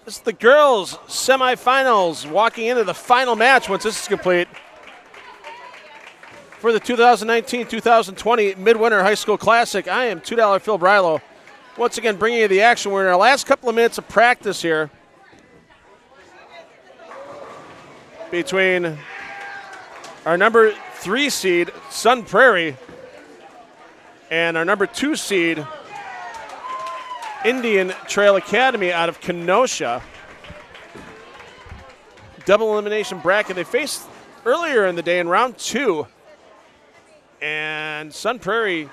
This is the girls' semifinals, walking into the final match once this is complete for the 2019-2020 Midwinter High School Classic. I am $2 Phil Brylo. Once again, bringing you the action. We're in our last couple of minutes of practice here between our number 3 seed, Sun Prairie, and our number 2 seed, Indian Trail Academy out of Kenosha. Double elimination bracket. They faced earlier in the day in round 2, and Sun Prairie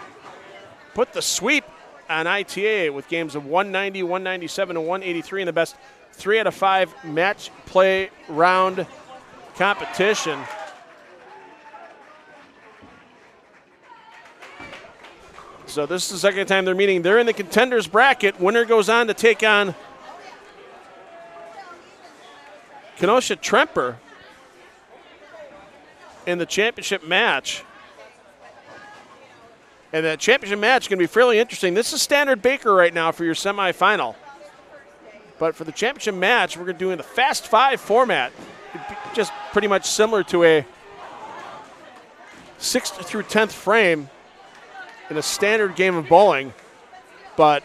put the sweep on ITA with games of 190, 197, and 183 in the best 3 out of 5 match play round competition. So this is the second time they're meeting. They're in the contenders bracket. Winner goes on to take on Kenosha Tremper in the championship match. And that championship match is going to be fairly interesting. This is standard Baker right now for your semifinal. But for the championship match, we're going to do in the Fast 5 format. Just pretty much similar to a 6th through 10th frame in a standard game of bowling, but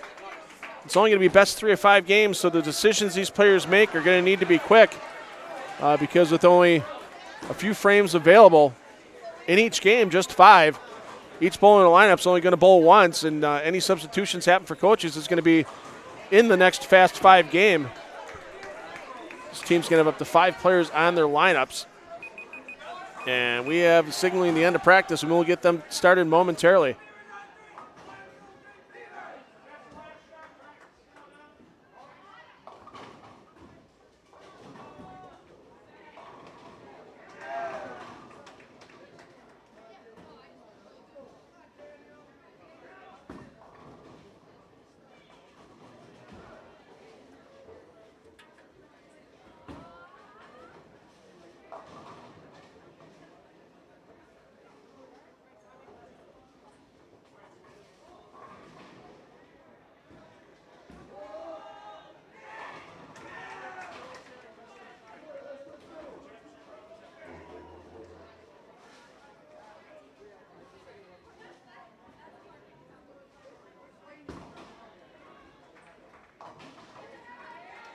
it's only going to be best 3 of 5 games, so the decisions these players make are going to need to be quick because with only a few frames available in each game, just 5, each bowler in the lineup is only going to bowl once, and any substitutions happen for coaches is going to be in the next Fast 5 game. This team's going to have up to 5 players on their lineups, and we have signaling the end of practice, and we'll get them started momentarily.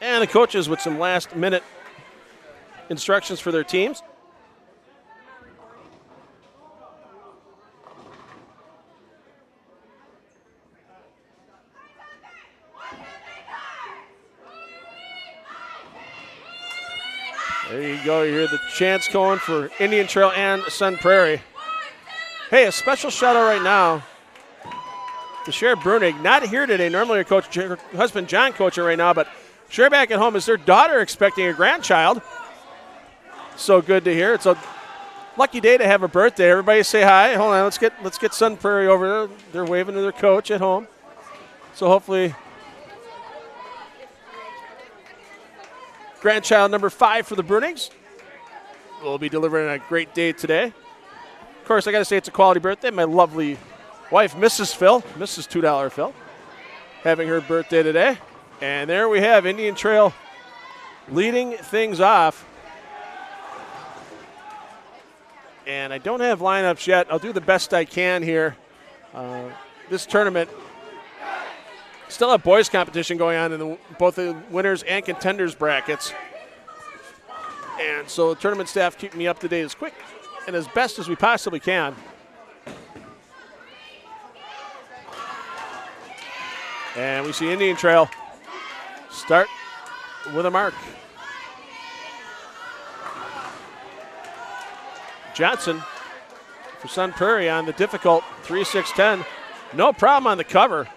And the coaches with some last-minute instructions for their teams. There you go. You hear the chants going for Indian Trail and Sun Prairie. Hey, a special shout-out right now to Sheriff Brunig. Not here today. Normally her coach, her husband John coaching right now, but Sure back at home is their daughter expecting a grandchild. So good to hear. It's a lucky day to have a birthday. Everybody say hi. Hold on, let's get Sun Prairie over there. They're waving to their coach at home. So hopefully grandchild number 5 for the Brunigs will be delivering a great day today. Of course, I got to say it's a quality birthday. My lovely wife, Mrs. $2 Phil, having her birthday today. And there we have Indian Trail leading things off. And I don't have lineups yet. I'll do the best I can here. This tournament still have boys competition going on in both the winners and contenders brackets. And so the tournament staff keep me up to date as quick and as best as we possibly can. And we see Indian Trail start with a mark. Johnson for Sun Prairie on the difficult 3-6-10. No problem on the cover.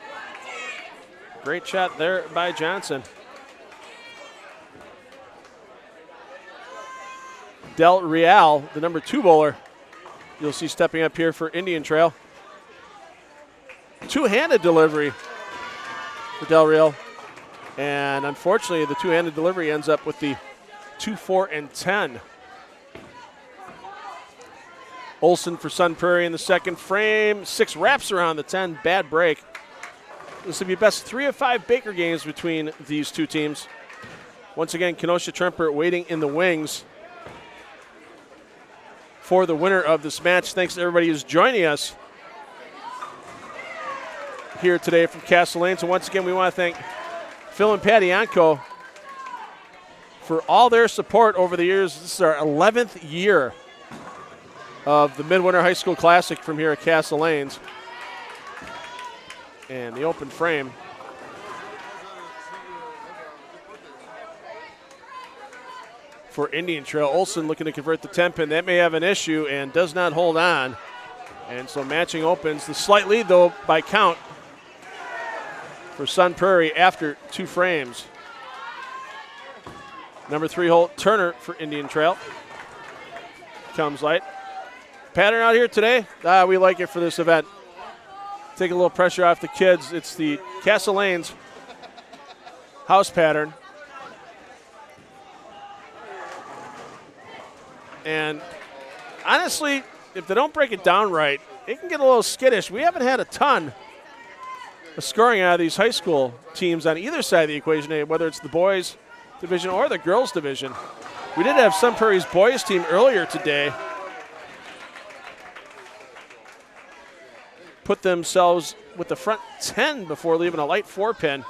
Great shot there by Johnson. Del Real, the number 2 bowler, you'll see stepping up here for Indian Trail. Two-handed delivery for Del Real. And unfortunately, the two-handed delivery ends up with the 2-4-10. Olson for Sun Prairie in the second frame. 6 wraps around the 10. Bad break. This will be best 3 of 5 Baker games between these two teams. Once again, Kenosha Tremper waiting in the wings for the winner of this match. Thanks to everybody who's joining us here today from Castle Lanes. And once again, we want to thank Phil and Patty Anko for all their support over the years. This is our 11th year of the Midwinter High School Classic from here at Castle Lanes. And the open frame. For Indian Trail. Olson looking to convert the 10-pin. That may have an issue and does not hold on. And so matching opens. The slight lead, though, by count for Sun Prairie after 2 frames. Number 3 hole, Turner for Indian Trail. Comes light. Pattern out here today. We like it for this event. Take a little pressure off the kids. It's the Castle Lanes house pattern. And honestly, if they don't break it down right, it can get a little skittish. We haven't had a ton of scoring out of these high school teams on either side of the equation, whether it's the boys division or the girls division. We did have Sun Prairie's boys team earlier today put themselves with the front 10 before leaving a light 4-pin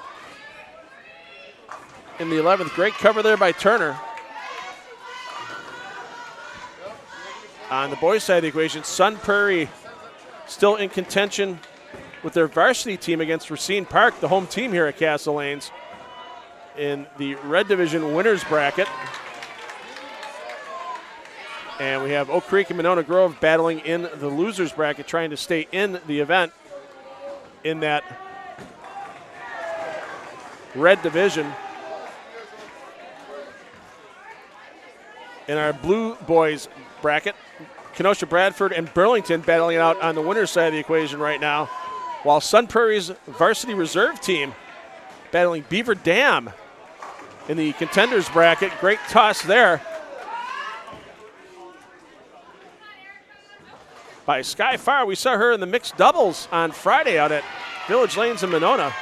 in the 11th. Great cover there by Turner. On the boys' side of the equation, Sun Prairie still in contention with their varsity team against Racine Park, the home team here at Castle Lanes, in the red division winners bracket. And we have Oak Creek and Monona Grove battling in the losers bracket, trying to stay in the event in that red division. In our blue boys bracket, Kenosha Bradford and Burlington battling it out on the winner's side of the equation right now, while Sun Prairie's varsity reserve team battling Beaver Dam in the contenders bracket. Great toss there by Sky Fire. We saw her in the mixed doubles on Friday out at Village Lanes in Monona.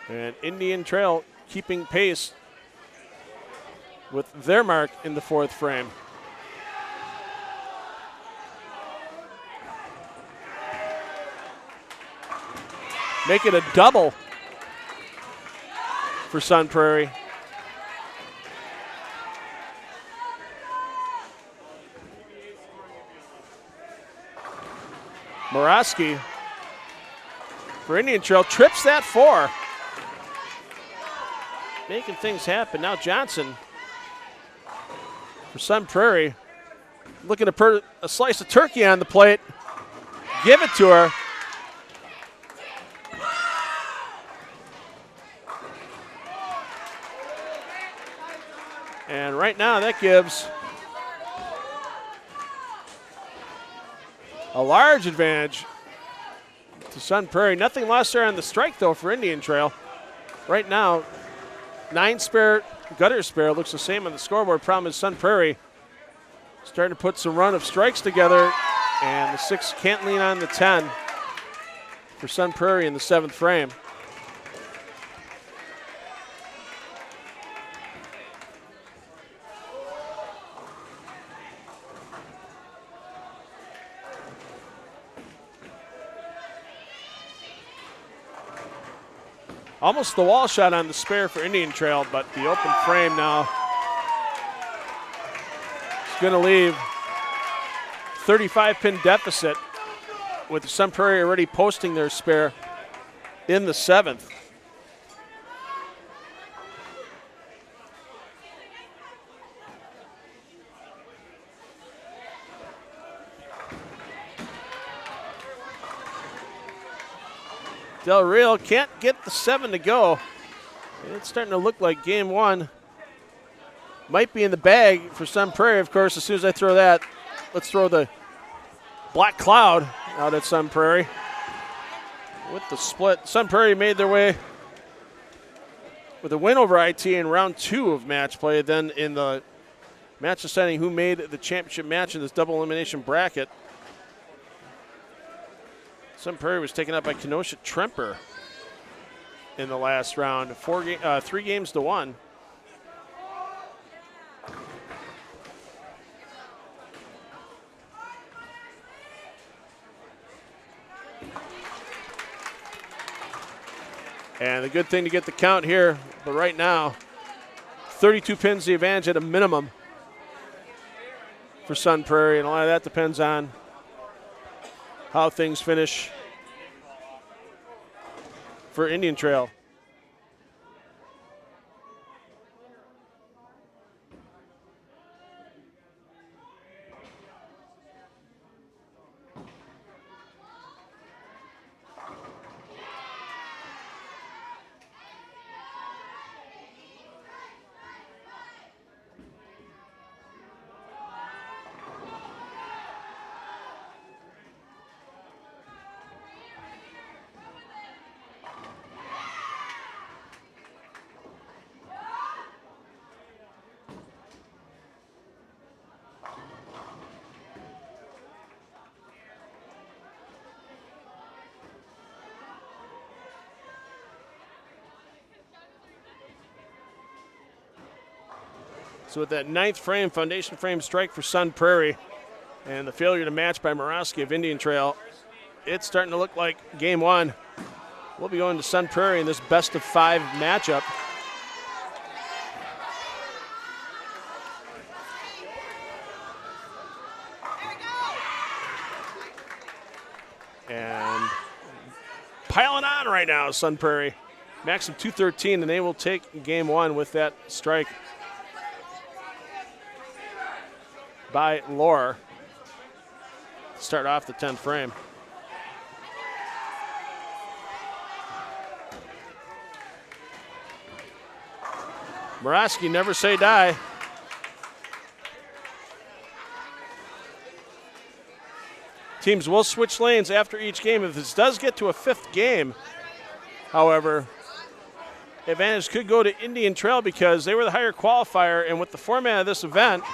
And Indian Trail keeping pace with their mark in the 4th frame. Make it a double for Sun Prairie. Moraski for Indian Trail trips that 4. Making things happen. Now Johnson for Sun Prairie. Looking to put a slice of turkey on the plate. Give it to her. And right now that gives a large advantage to Sun Prairie. Nothing lost there on the strike, though, for Indian Trail. Right now, 9 spare, gutter spare, looks the same on the scoreboard. Problem is Sun Prairie starting to put some run of strikes together, and the 6 can't lean on the 10 for Sun Prairie in the 7th frame. Almost the wall shot on the spare for Indian Trail, but the open frame now is going to leave 35-pin deficit with Sun Prairie already posting their spare in the 7th. Del Real can't get the 7 to go. It's starting to look like game 1 might be in the bag for Sun Prairie. Of course, as soon as I throw that, let's throw the black cloud out at Sun Prairie. With the split, Sun Prairie made their way with a win over IT in round 2 of match play. Then in the match deciding who made the championship match in this double elimination bracket, Sun Prairie was taken up by Kenosha Tremper in the last round, 3 games to 1. And the good thing to get the count here, but right now, 32 pins the advantage at a minimum for Sun Prairie, and a lot of that depends on how things finish for Indian Trail. So with that 9th frame, foundation frame strike for Sun Prairie and the failure to match by Murawski of Indian Trail, it's starting to look like game 1. We'll be going to Sun Prairie in this best of 5 matchup. And piling on right now, Sun Prairie. Max of 213, and they will take game 1 with that strike by Lohr. Start off the 10th frame. Murawski, never say die. Teams will switch lanes after each game. If this does get to a 5th game, however, advantage could go to Indian Trail because they were the higher qualifier, and with the format of this event,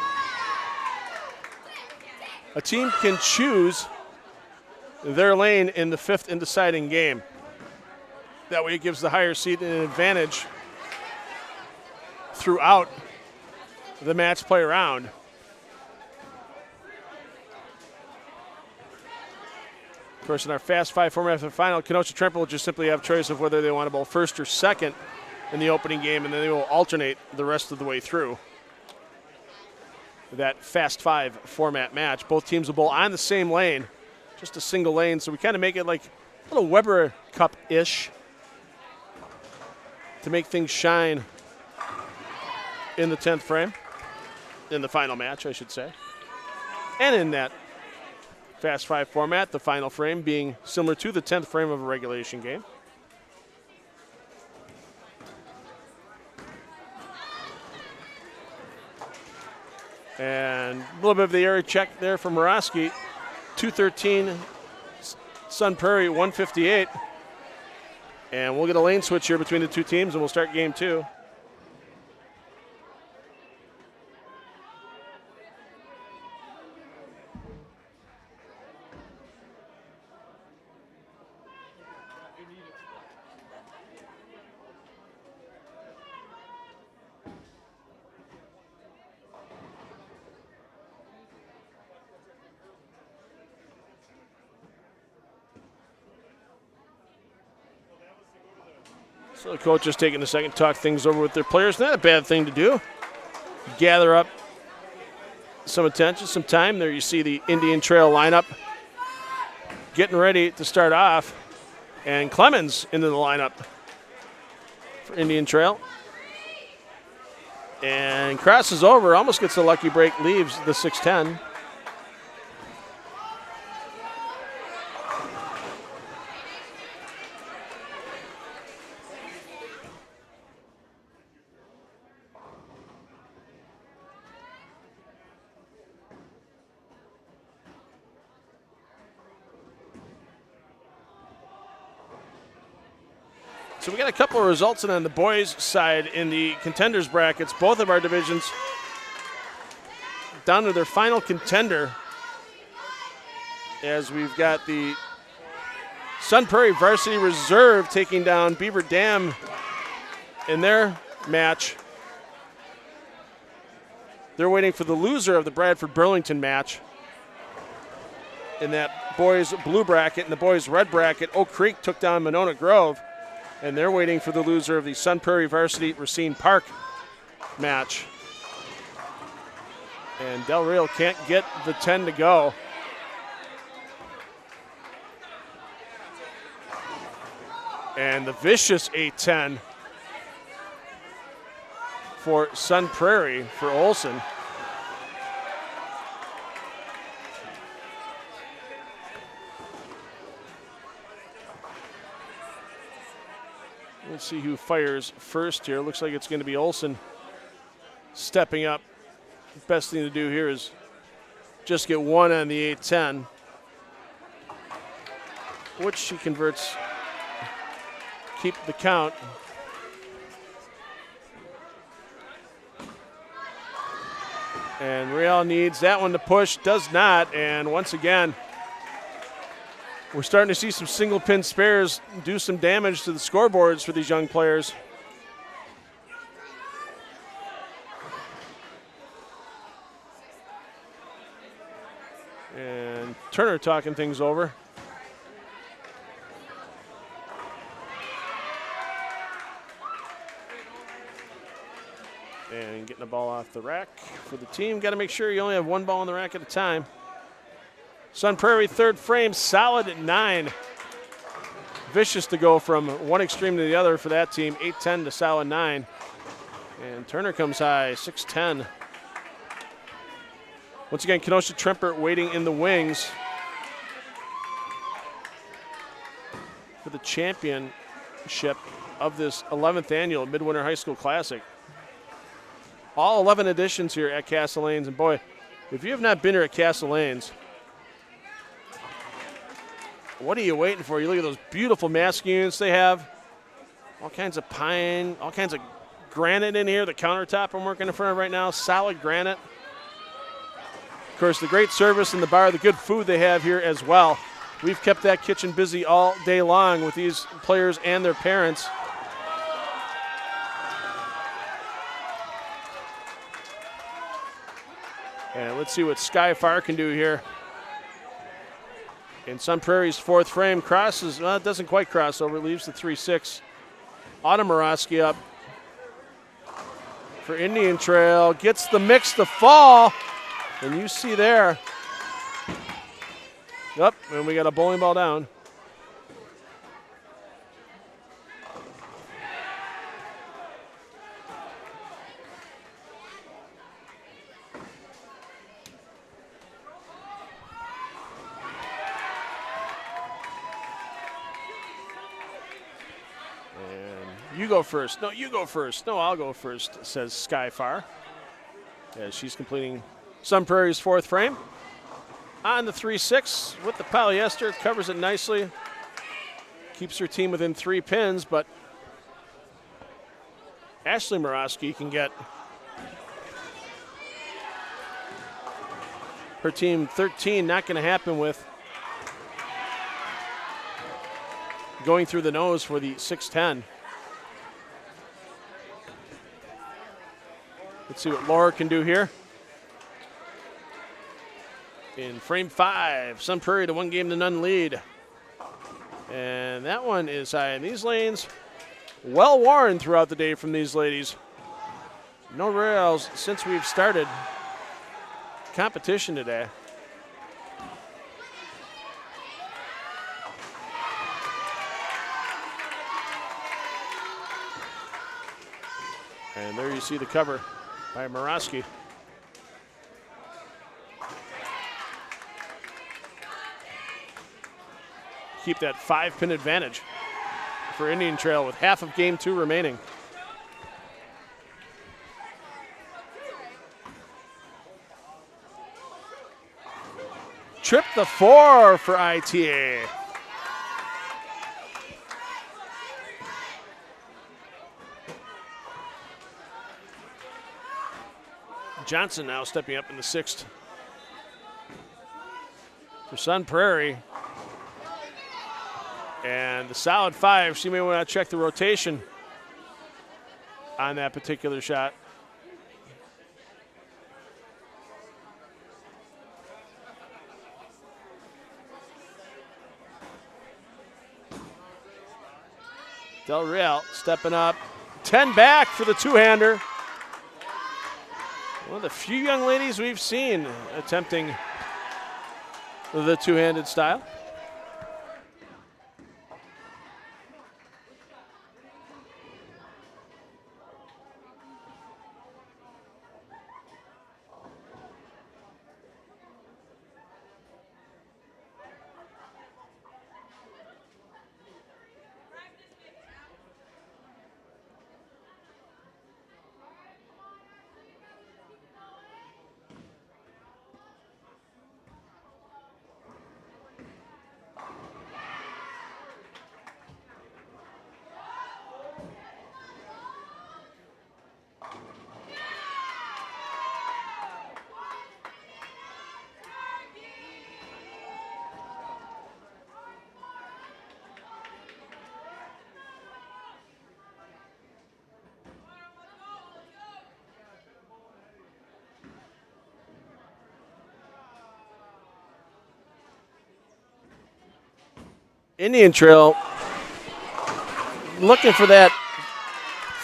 a team can choose their lane in the 5th and deciding game. That way it gives the higher seed an advantage throughout the match play round. Of course, in our Fast 5 format for the final, Kenosha Tremper will just simply have choice of whether they want to bowl 1st or 2nd in the opening game, and then they will alternate the rest of the way through that Fast 5 format match. Both teams will bowl on the same lane, just a single lane, so we kind of make it like a little Weber Cup-ish to make things shine in the 10th frame, in the final match, I should say. And in that Fast 5 format, the final frame being similar to the 10th frame of a regulation game. And a little bit of the area check there from Murawski. 213, Sun Prairie 158. And we'll get a lane switch here between the two teams, and we'll start game 2. So the coach is taking a second to talk things over with their players. Not a bad thing to do. Gather up some attention, some time. There you see the Indian Trail lineup getting ready to start off. And Clemens into the lineup for Indian Trail. And crosses over, almost gets a lucky break, leaves the 6-10. So we got a couple of results, and on the boys' side in the contenders brackets, both of our divisions down to their final contender, as we've got the Sun Prairie varsity reserve taking down Beaver Dam in their match. They're waiting for the loser of the Bradford-Burlington match. In that boys blue bracket and the boys red bracket, Oak Creek took down Monona Grove, and they're waiting for the loser of the Sun Prairie varsity Racine Park match. And Del Rio can't get the 10 to go. And the vicious 8-10 for Sun Prairie for Olson. Let's see who fires first here. Looks like it's going to be Olson stepping up. Best thing to do here is just get one on the 8-10, which she converts, keep the count. And Real needs that one to push, does not, and once again, we're starting to see some single pin spares do some damage to the scoreboards for these young players. And Turner talking things over. And getting the ball off the rack for the team. Got to make sure you only have one ball on the rack at a time. Sun Prairie third frame, solid at 9. Vicious to go from one extreme to the other for that team, 8-10 to solid 9. And Turner comes high, 6-10. Once again, Kenosha Tremper waiting in the wings for the championship of this 11th annual Midwinter High School Classic. All 11 editions here at Castle Lanes. And boy, if you have not been here at Castle Lanes, what are you waiting for? You look at those beautiful mask units they have. All kinds of pine, all kinds of granite in here. The countertop I'm working in front of right now, solid granite. Of course, the great service in the bar, the good food they have here as well. We've kept that kitchen busy all day long with these players and their parents. And let's see what Skyfire can do here. In Sun Prairie's fourth frame, crosses, well, it doesn't quite cross over, leaves the 3-6. Autumn Morosky up for Indian Trail, gets the mix to fall, and you see there. Yep, and we got a bowling ball down. You go first. No, you go first. No, I'll go first, says Skyfire, as she's completing Sun Prairie's fourth frame. On the 3-6 with the polyester, covers it nicely. Keeps her team within 3 pins, but Ashley Morosky can get her team 13. Not going to happen with going through the nose for the 6-10. Let's see what Laura can do here. In frame 5, Sun Prairie to 1-game-to-none lead. And that one is high. And these lanes, well worn throughout the day from these ladies. No rails since we've started competition today. And there you see the cover by Morosky. Keep that 5-pin advantage for Indian Trail with half of game 2 remaining. Trip the 4 for ITA. Johnson now stepping up in the 6th. For Sun Prairie, And the solid 5, she may want to check the rotation on that particular shot. Del Real stepping up. 10 back for the two-hander. One of the few young ladies we've seen attempting the two-handed style. Indian Trail looking for that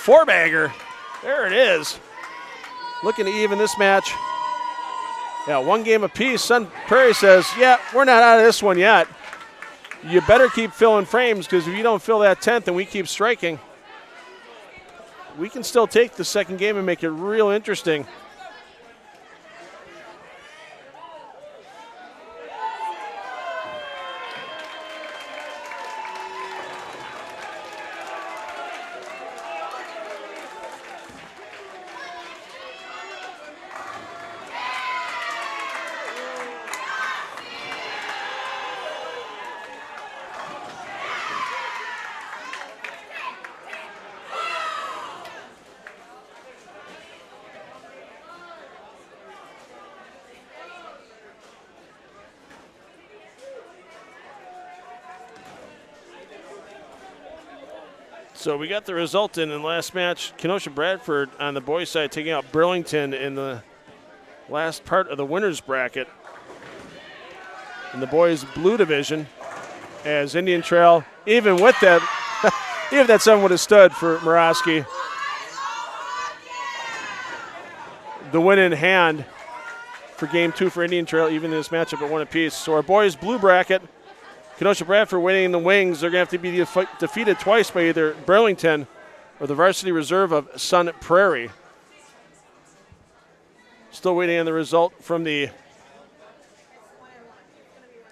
four-bagger. There it is. Looking to even this match. Yeah, one game apiece. Sun Prairie says, yeah, we're not out of this one yet. You better keep filling frames, because if you don't fill that 10th and we keep striking, we can still take the second game and make it real interesting. So we got the result in the last match. Kenosha Bradford on the boys' side taking out Burlington in the last part of the winners bracket. In the boys' blue division, as Indian Trail, even with that, even if that 7 would have stood for Murawski, the win in hand for game 2 for Indian Trail, even in this matchup at 1 apiece. So our boys' blue bracket, Kenosha Bradford winning in the wings. They're going to have to be defeated twice by either Burlington or the varsity reserve of Sun Prairie. Still waiting on the result from the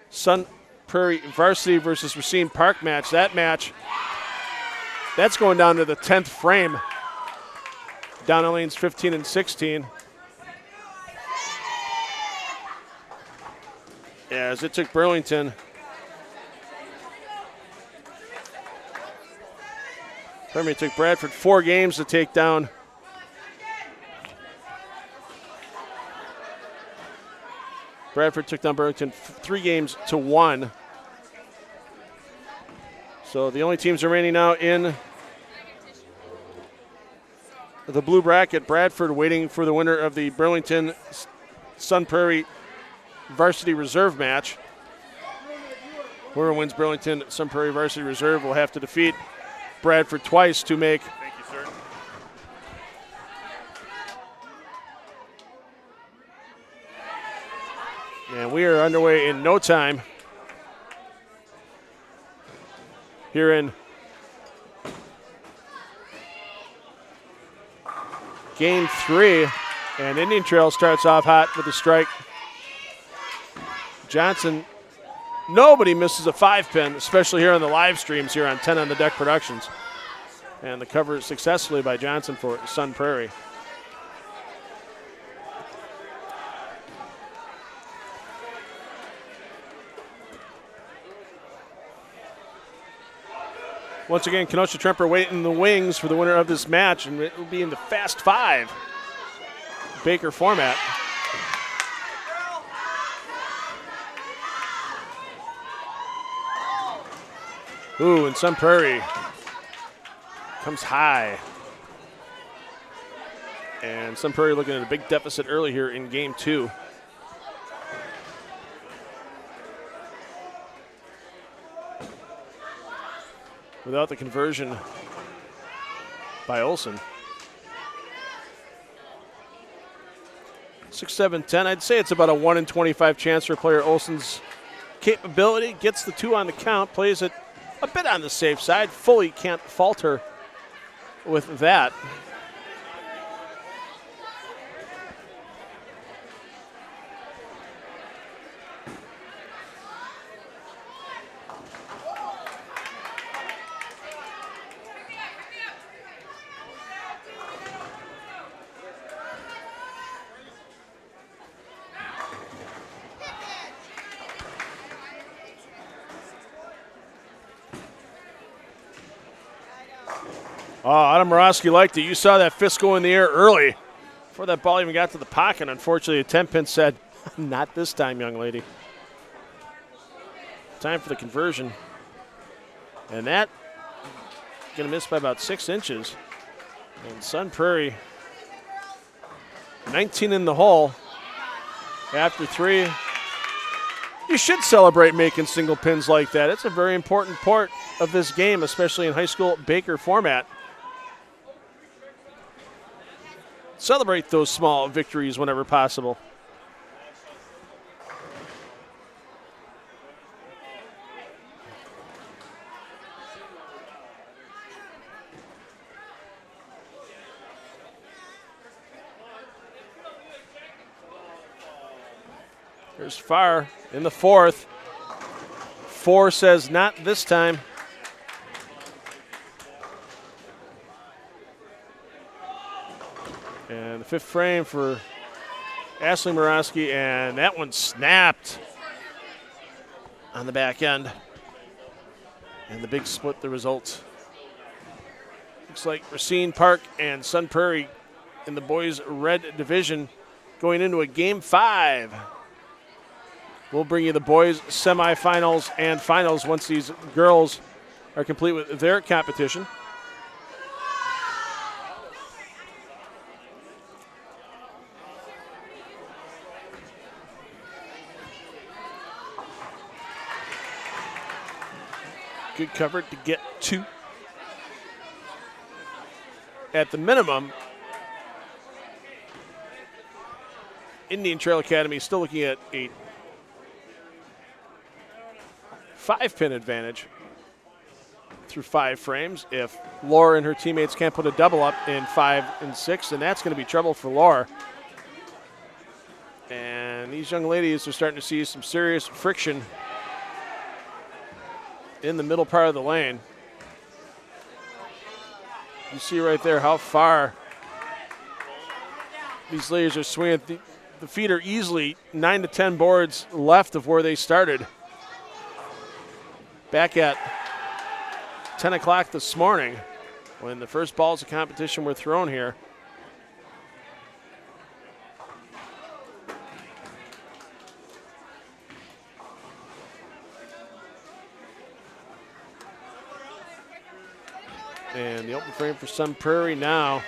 Sun Prairie varsity versus Racine Park match. That match, that's going down to the 10th frame. Down in lanes 15 and 16. As it took Burlington it took Bradford 4 games to take down Bradford took down Burlington 3 games to 1. So the only teams remaining now in the blue bracket, Bradford waiting for the winner of the Burlington Sun Prairie varsity reserve match. Whoever wins Burlington Sun Prairie varsity reserve will have to defeat Bradford twice to make. Thank you, sir. And we are underway in no time here in game 3. And Indian Trail starts off hot with a strike. Johnson, nobody misses a 5-pin, especially here on the live streams here on 10 on the Deck Productions. And the cover successfully by Johnson for Sun Prairie. Once again, Kenosha Tremper waiting in the wings for the winner of this match, and it will be in the Fast 5 Baker format. Ooh, and Sun Prairie comes high. And Sun Prairie looking at a big deficit early here in game 2. Without the conversion by Olsen. 6-7-10. I'd say it's about a 1 in 25 chance for player Olsen's capability. Gets the 2 on the count, plays it a bit on the safe side. Fully can't falter with that. Oh, Adam Morosky liked it. You saw that fist go in the air early before that ball even got to the pocket. Unfortunately, a 10-pin said, not this time, young lady. Time for the conversion. And that going to miss by about 6 inches. And Sun Prairie, 19 in the hole after 3. You should celebrate making single pins like that. It's a very important part of this game, especially in high school Baker format. Celebrate those small victories whenever possible. There's Farr in the 4th. 4 says not this time. And the 5th frame for Ashley Morosky, and that one snapped on the back end. And the big split the result. Looks like Racine Park and Sun Prairie in the boys' red division going into a game 5. We'll bring you the boys' semifinals and finals once these girls are complete with their competition. Good cover to get 2. At the minimum, Indian Trail Academy still looking at a 5-pin advantage through 5 frames. If Laura and her teammates can't put a double up in 5 and 6, then that's going to be trouble for Laura. And these young ladies are starting to see some serious friction in the middle part of the lane. You see right there how far these ladies are swinging. The feet are easily 9 to 10 boards left of where they started. Back at 10 o'clock this morning when the first balls of competition were thrown here. And the open frame for Sun Prairie now.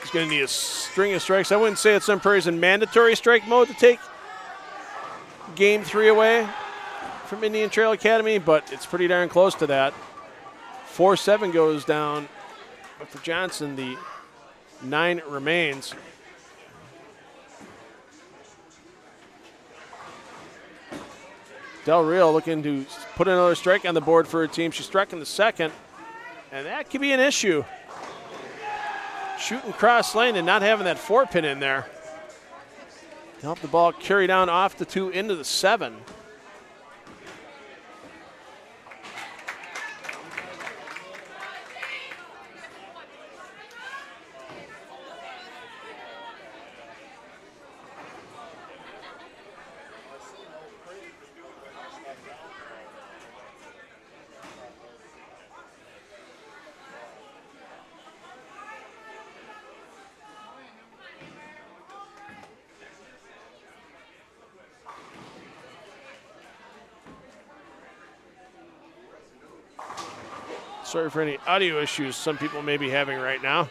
He's going to need a string of strikes. I wouldn't say that Sun Prairie's in mandatory strike mode to take game 3 away from Indian Trail Academy, but it's pretty darn close to that. 4-7 goes down, but for Johnson, the 9 remains. Del Rio looking to put another strike on the board for her team. She struck in the 2nd, and that could be an issue. Shooting cross lane and not having that 4-pin in there. Help the ball carry down off the 2 into the 7. Sorry for any audio issues some people may be having right now.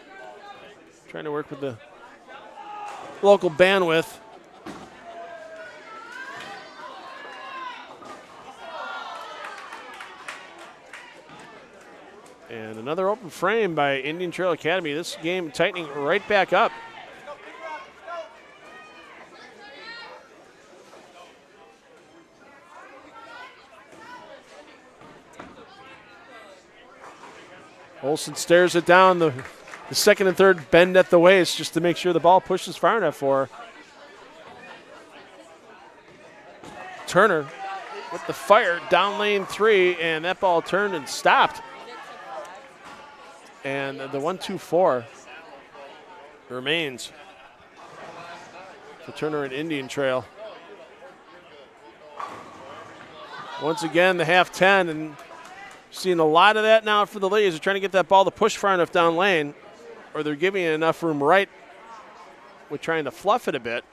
Trying to work with the local bandwidth. And another open frame by Indian Trail Academy. This game tightening right back up. Olsen stares it down. The second and third bend at the waist just to make sure the ball pushes far enough for her. Turner with the fire down lane 3, and that ball turned and stopped. And the 1-2-4 remains for Turner and Indian Trail. Once again, the half 10, and seeing a lot of that now for the ladies. They're trying to get that ball to push far enough down lane, or they're giving it enough room right with trying to fluff it a bit.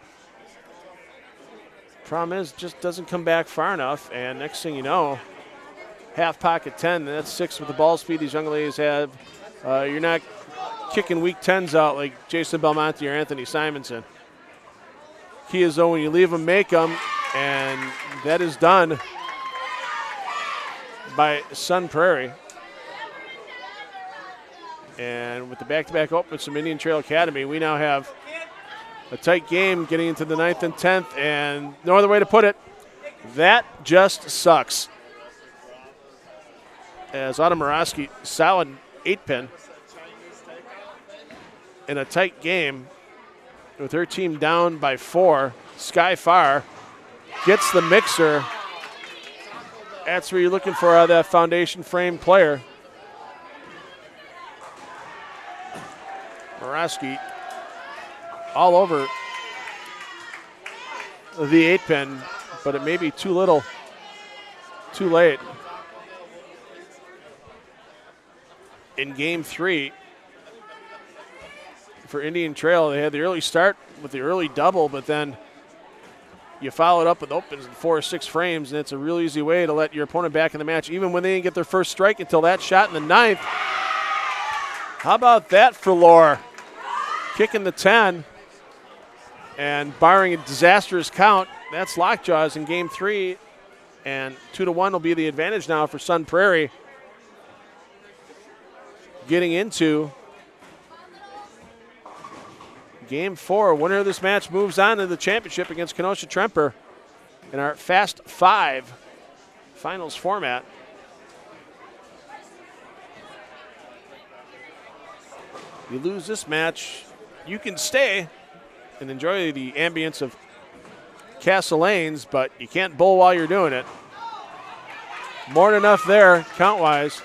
Problem is, just doesn't come back far enough, and next thing you know, half pocket 10, that's 6 with the ball speed these young ladies have. You're not kicking weak 10s out like Jason Belmonte or Anthony Simonson. Key is, though, when you leave them, make them, and that is done by Sun Prairie. And with the back-to-back opens from Indian Trail Academy, we now have a tight game getting into the 9th and 10th, and no other way to put it, that just sucks. As Autumn Morosky, solid 8-pin in a tight game with her team down by 4. Sky Farr gets the mixer. That's where you're looking for that foundation frame player. Morosky all over the 8-pin, but it may be too little, too late. In game 3 for Indian Trail, they had the early start with the early double, but then you follow it up with opens in 4 or 6 frames, and it's a real easy way to let your opponent back in the match, even when they didn't get their first strike until that shot in the 9th. How about that for Lore? Kicking the 10, and barring a disastrous count, that's lockjaws in game 3, and 2-1 will be the advantage now for Sun Prairie. Getting into game 4. Winner of this match moves on to the championship against Kenosha Tremper in our Fast 5 finals format. You lose this match, you can stay and enjoy the ambience of Castle Lanes, but you can't bowl while you're doing it. More than enough there, count-wise.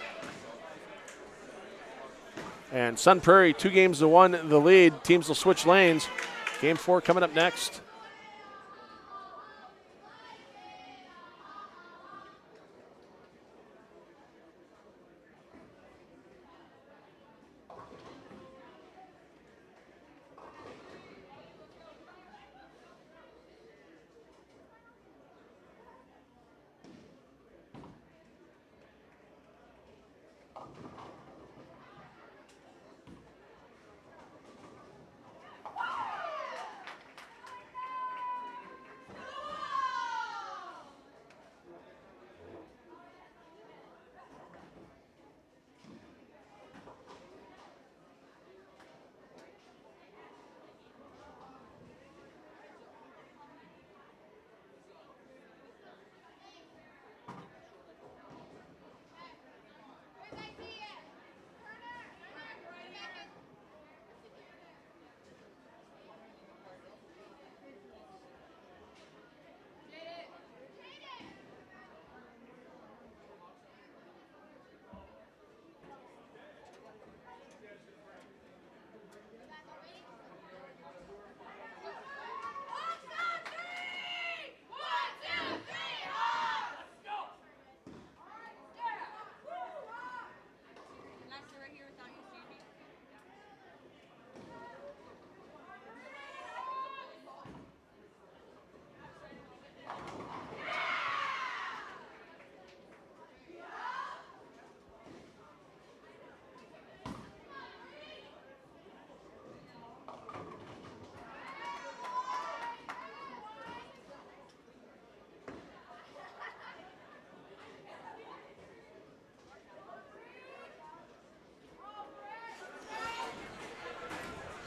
And Sun Prairie, 2-1 the lead. Teams will switch lanes. Game 4 coming up next.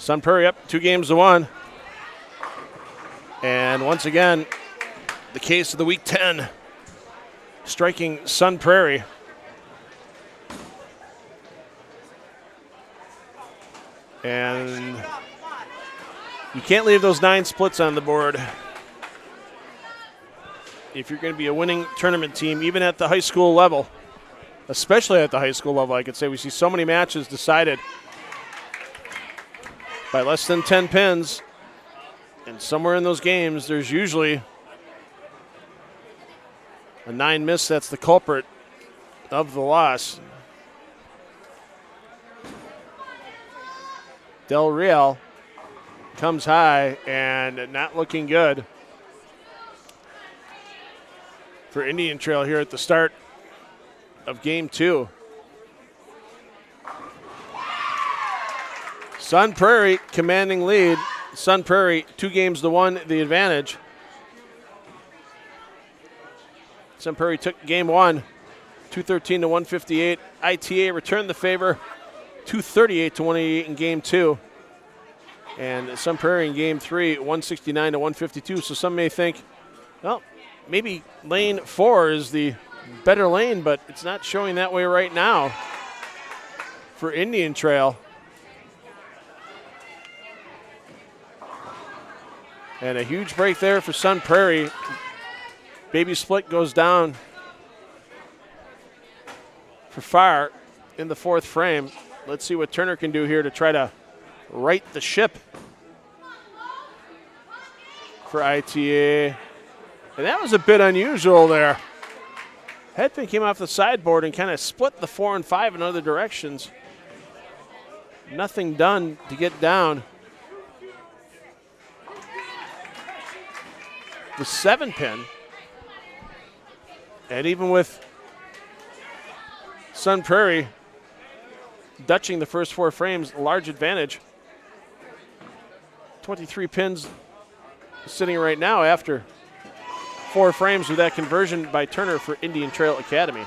Sun Prairie up 2-1. And once again, the case of the Week 10, striking Sun Prairie. And you can't leave those 9 splits on the board if you're going to be a winning tournament team, even at the high school level, especially at the high school level. I could say we see so many matches decided by less than 10 pins, and somewhere in those games there's usually a 9 miss that's the culprit of the loss. Del Real comes high and not looking good for Indian Trail here at the start of game 2. Sun Prairie commanding lead. Sun Prairie 2-1, the advantage. Sun Prairie took game 1, 213 to 158. ITA returned the favor, 238 to 188 in game 2. And Sun Prairie in game 3, 169 to 152. So some may think, well, maybe lane 4 is the better lane, but it's not showing that way right now for Indian Trail. And a huge break there for Sun Prairie. Baby split goes down for fire in the 4th frame. Let's see what Turner can do here to try to right the ship for ITA. And that was a bit unusual there. Headpin came off the sideboard and kind of split the 4 and 5 in other directions. Nothing done to get down. The 7-pin. And even with Sun Prairie dutching the first 4 frames, large advantage. 23 pins sitting right now after 4 frames with that conversion by Turner for Indian Trail Academy.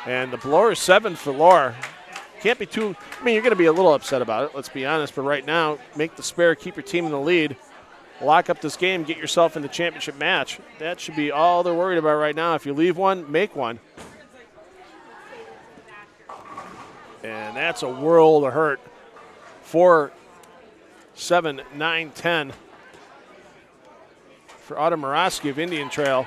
And the blower 7 for Laura. Can't be too, I mean, you're going to be a little upset about it, let's be honest, but right now, make the spare, keep your team in the lead, lock up this game, get yourself in the championship match. That should be all they're worried about right now. If you leave one, make one. And that's a world of hurt. 4, 7, 9, 10 for Autumn Morosky of Indian Trail.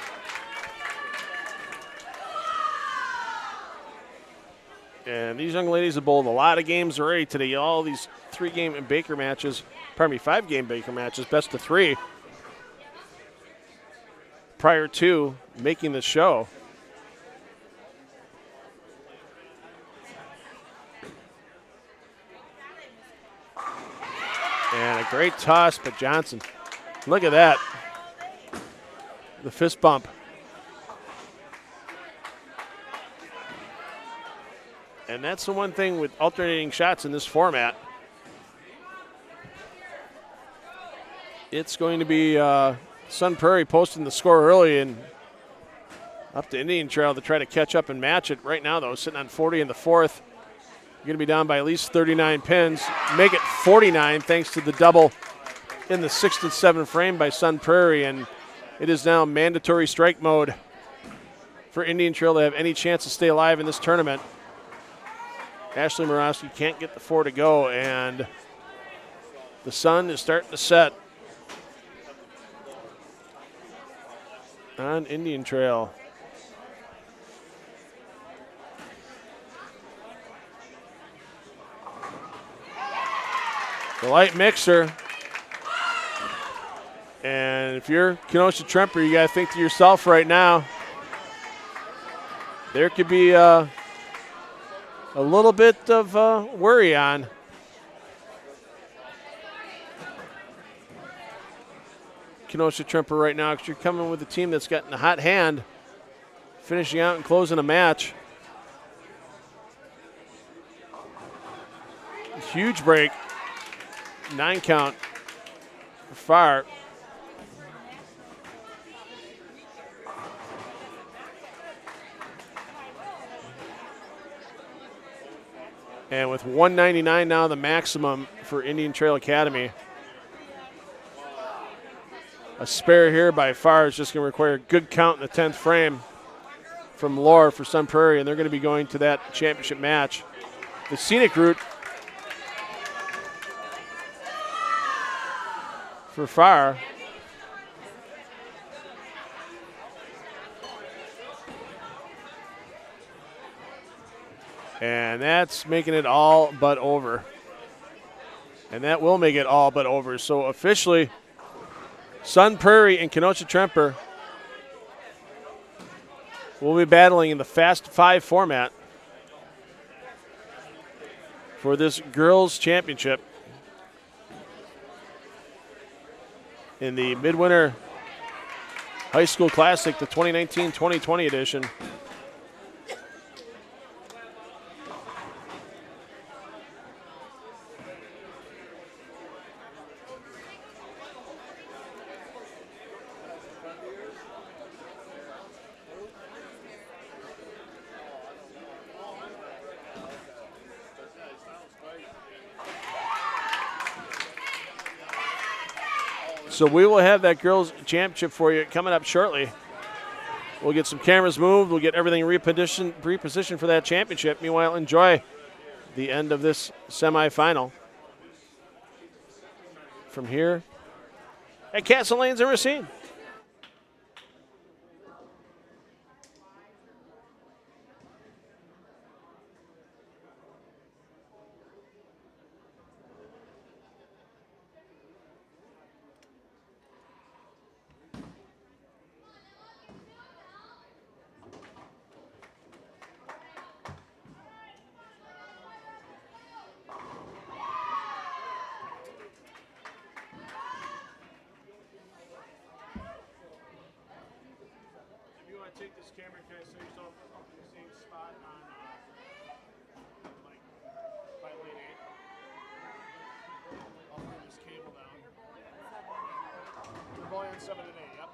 And these young ladies have bowled a lot of games already today. All these 3-game Baker matches, 5-game Baker matches, best of 3 prior to making the show. And a great toss by Johnson. Look at that. The fist bump. And that's the one thing with alternating shots in this format. It's going to be Sun Prairie posting the score early and up to Indian Trail to try to catch up and match it. Right now, though, sitting on 40 in the 4th. You're going to be down by at least 39 pins. Make it 49 thanks to the double in the 6th and 7th frame by Sun Prairie. And it is now mandatory strike mode for Indian Trail to have any chance to stay alive in this tournament. Ashley Morosky can't get the 4 to go, and the sun is starting to set on Indian Trail. The light mixer. And if you're Kenosha Tremper, you got to think to yourself right now, there could be a little bit of worry on Kenosha Tremper right now, because you're coming with a team that's gotten a hot hand, finishing out and closing a match. Huge break. 9 count for Fire. And with 199 now the maximum for Indian Trail Academy. A spare here by far is just going to require a good count in the 10th frame from Laura for Sun Prairie, and they're going to be going to that championship match. The scenic route for Farr. And that's making it all but over. And that will make it all but over. So officially, Sun Prairie and Kenosha Tremper will be battling in the Fast 5 format for this girls' championship in the Midwinter High School Classic, the 2019-2020 edition. So we will have that girls' championship for you coming up shortly. We'll get some cameras moved. We'll get everything repositioned for that championship. Meanwhile, enjoy the end of this semifinal from here at Castle Lanes in Racine. Take this camera and kind of set yourself in the same spot on like by lane 8. I'll bring this cable down. We're going on 7 and 8, yep.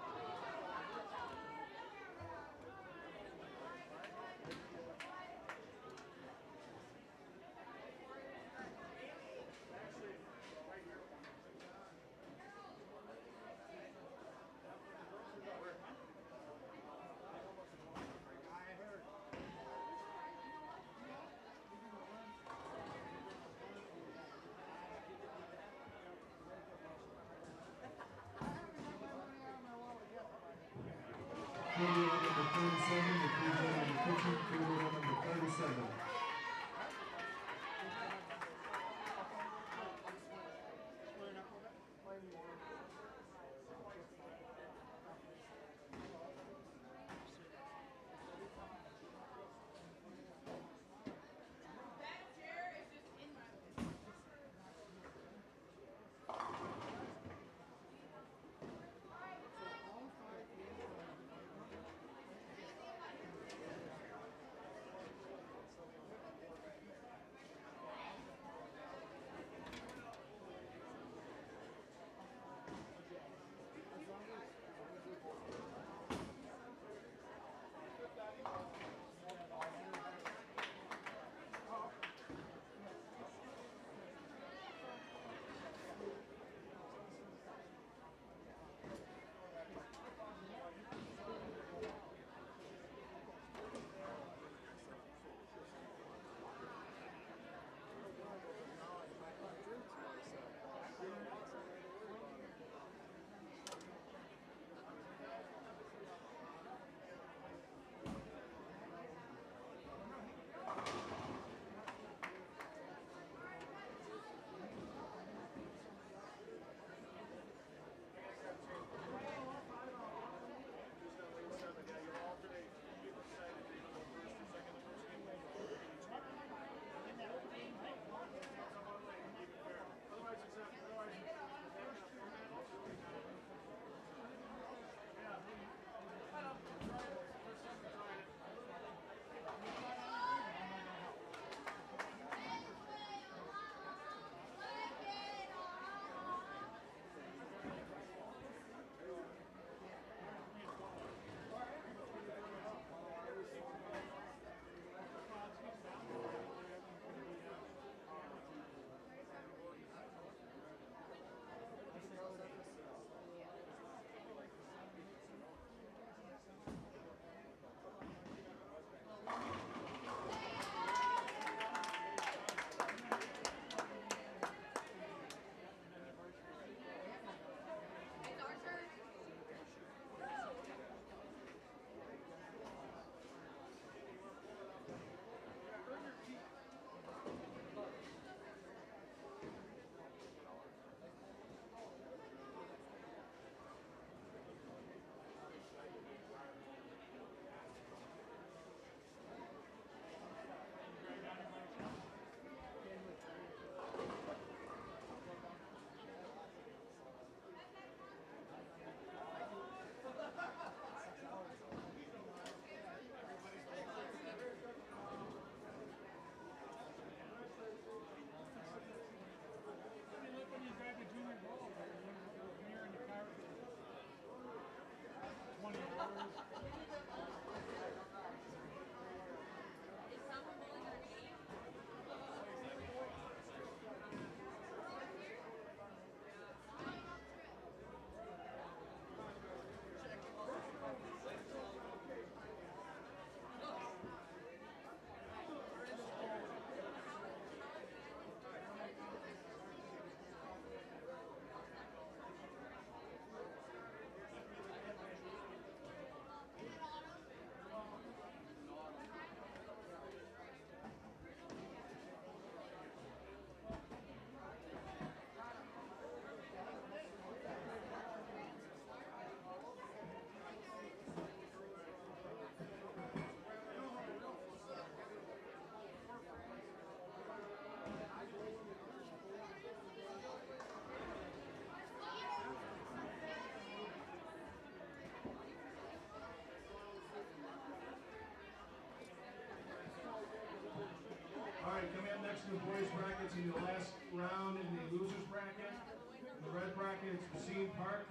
right, coming up next in the boys brackets in the last round in the losers bracket. In the red bracket, it's Racine Park,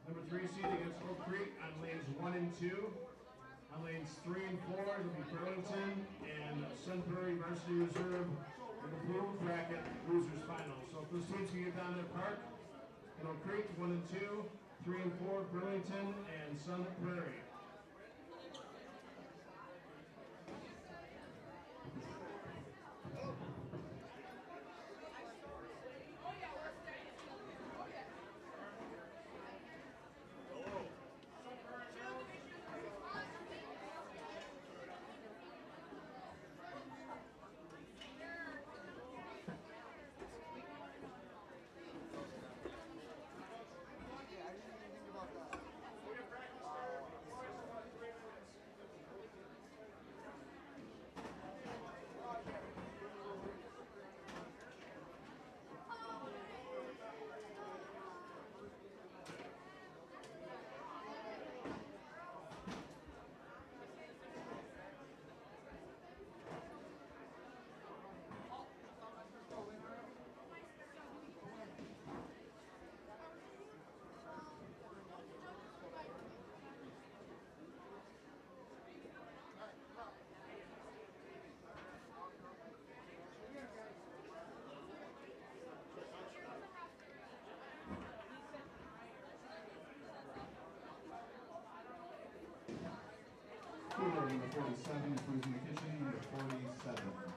number 3 seed against Oak Creek on lanes 1 and 2. On lanes 3 and 4, it'll be Burlington and Sun Prairie Varsity Reserve in the blue bracket losers final. So if those teams can get down to the park, in Oak Creek, 1 and 2, 3 and 4, Burlington and Sun Prairie. Number 47, Cruising the Kitchen, number 47.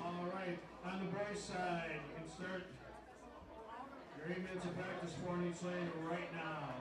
All right, on the boys' side, you can start your 8 minutes of practice for each lane right now.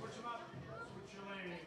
Switch them up. Switch your lanes.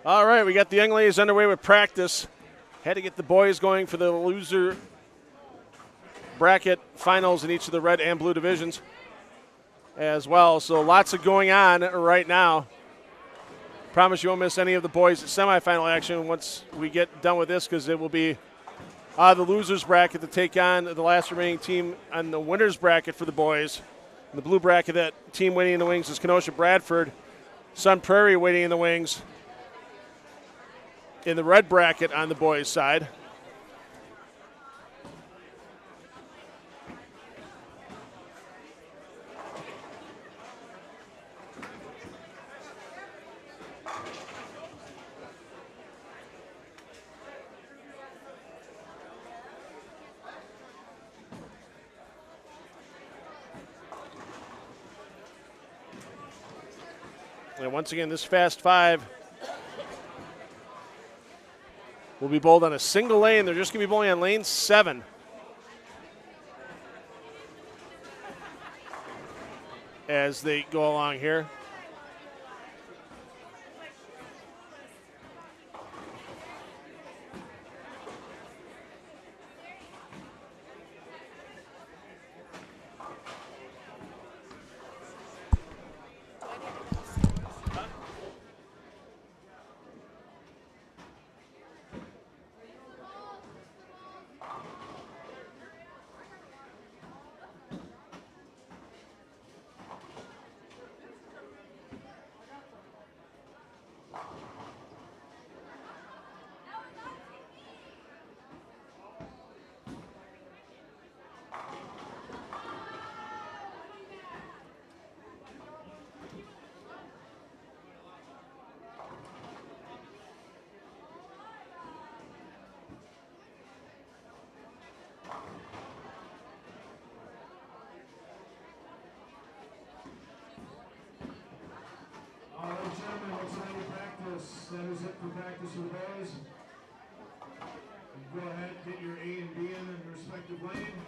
All right, we got the young ladies underway with practice. Had to get the boys going for the loser bracket finals in each of the red and blue divisions as well. So lots of going on right now. Promise you won't miss any of the boys' semifinal action once we get done with this, because it will be the losers bracket to take on the last remaining team on the winners bracket for the boys. In the blue bracket, that team waiting in the wings is Kenosha Bradford. Sun Prairie waiting in the wings in the red bracket on the boys' side. And once again, this Fast Five will be bowled on a single lane. They're just going to be bowling on lane 7. As they go along here. All right, gentlemen, let's have your practice. That is it for practice for the boys. Go ahead, get your A and B in your respective lane.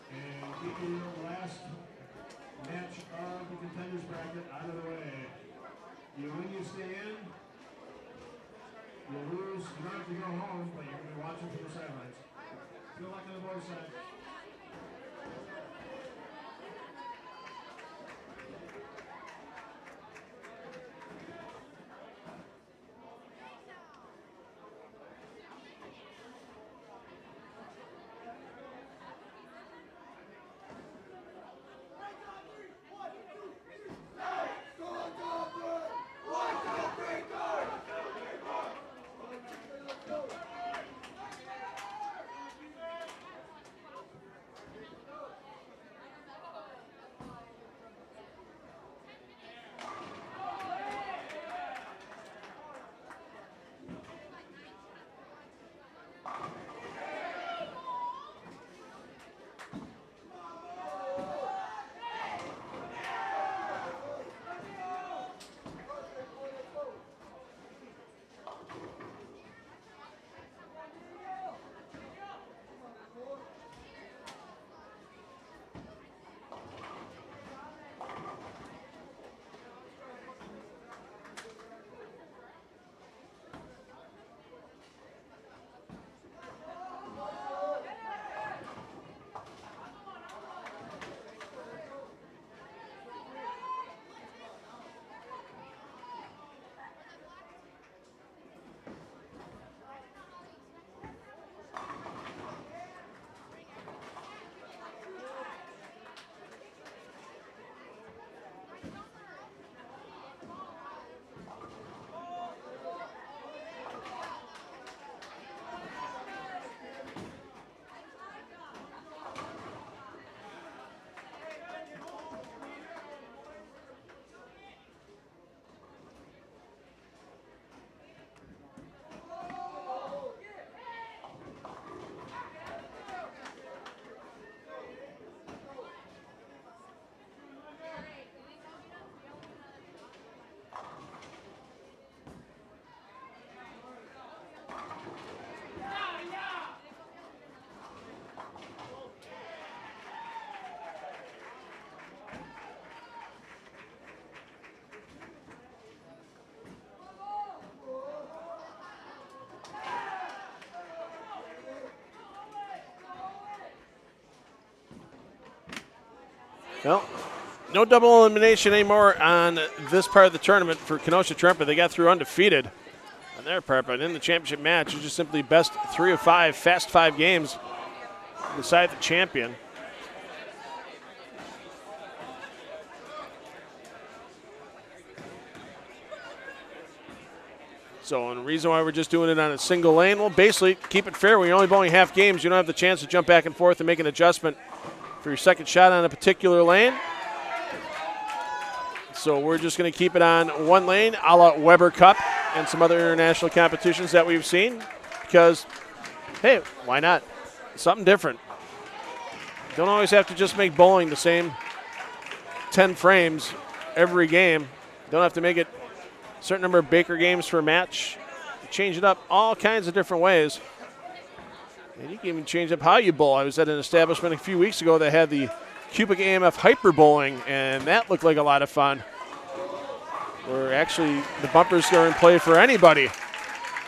And get your last match of the contenders bracket out of the way. You win, you stay in. You lose, you don't have to go home, but you're going to be watching from the sidelines. Good luck on the boys' side. Well, no double elimination anymore on this part of the tournament for Kenosha Trumpet. They got through undefeated on their part, but in the championship match, it's just simply best 3 of 5, fast 5 games to decide the champion. So, and the reason why we're just doing it on a single lane, well, basically, keep it fair. When you're only bowling half games, you don't have the chance to jump back and forth and make an adjustment for your second shot on a particular lane. So we're just going to keep it on one lane, a la Weber Cup and some other international competitions that we've seen. Because, hey, why not? Something different. Don't always have to just make bowling the same 10 frames every game. Don't have to make it a certain number of Baker games per match. Change it up all kinds of different ways. And you can even change up how you bowl. I was at an establishment a few weeks ago that had the cubic AMF hyper bowling, and that looked like a lot of fun. Where actually the bumpers are in play for anybody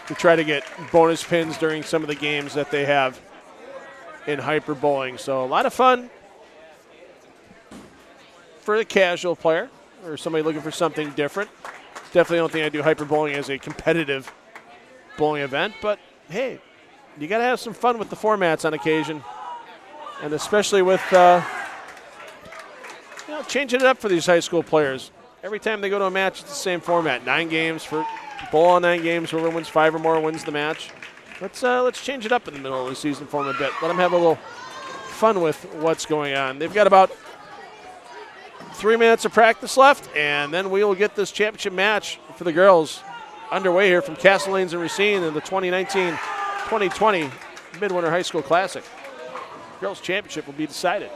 to try to get bonus pins during some of the games that they have in hyper bowling. So a lot of fun for the casual player or somebody looking for something different. Definitely don't think I do hyper bowling as a competitive bowling event, but hey, you got to have some fun with the formats on occasion, and especially with changing it up for these high school players. Every time they go to a match, it's the same format. 9 games for bowl on 9 games. Whoever wins 5 or more wins the match. Let's change it up in the middle of the season for them a bit. Let them have a little fun with what's going on. They've got about 3 minutes of practice left, and then we will get this championship match for the girls underway here from Castle Lanes and Racine in the 2019-2020 Midwinter High School Classic. Girls Championship will be decided.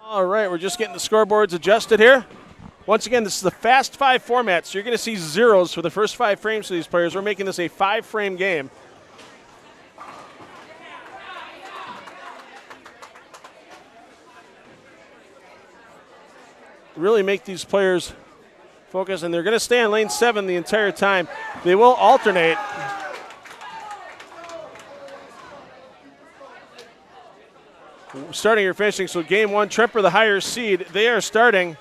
All right, we're just getting the scoreboards adjusted here. Once again, this is the Fast 5 format, so you're going to see zeros for the first 5 frames for these players. We're making this a 5-frame game. Really make these players focus, and they're going to stay on lane 7 the entire time. They will alternate. Starting or finishing, so game 1, Tremper, the higher seed, they are starting.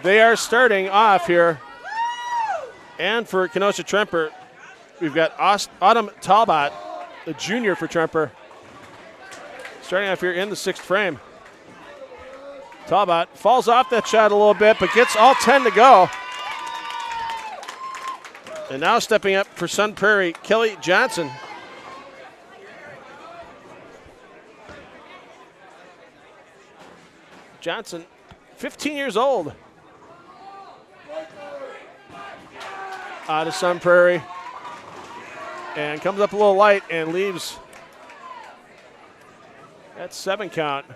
They are starting off here. And for Kenosha Tremper, we've got Autumn Talbot, the junior for Tremper, starting off here in the 6th frame. Talbot falls off that shot a little bit, but gets all 10 to go. And now stepping up for Sun Prairie, Kelly Johnson. Johnson, 15 years old. Out of Sun Prairie. And comes up a little light and leaves that 7 count.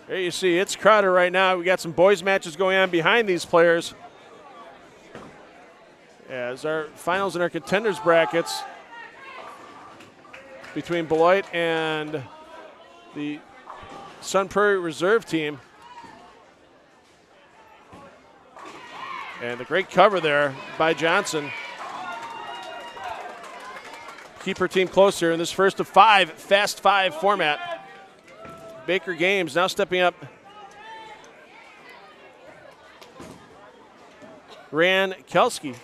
There you see, it's crowded right now. We got some boys matches going on behind these players. As our finals and our contenders brackets between Beloit and the Sun Prairie Reserve team. And the great cover there by Johnson. Keep her team closer in this first of 5, Fast 5 format. Baker Games now stepping up. Ran Kelski.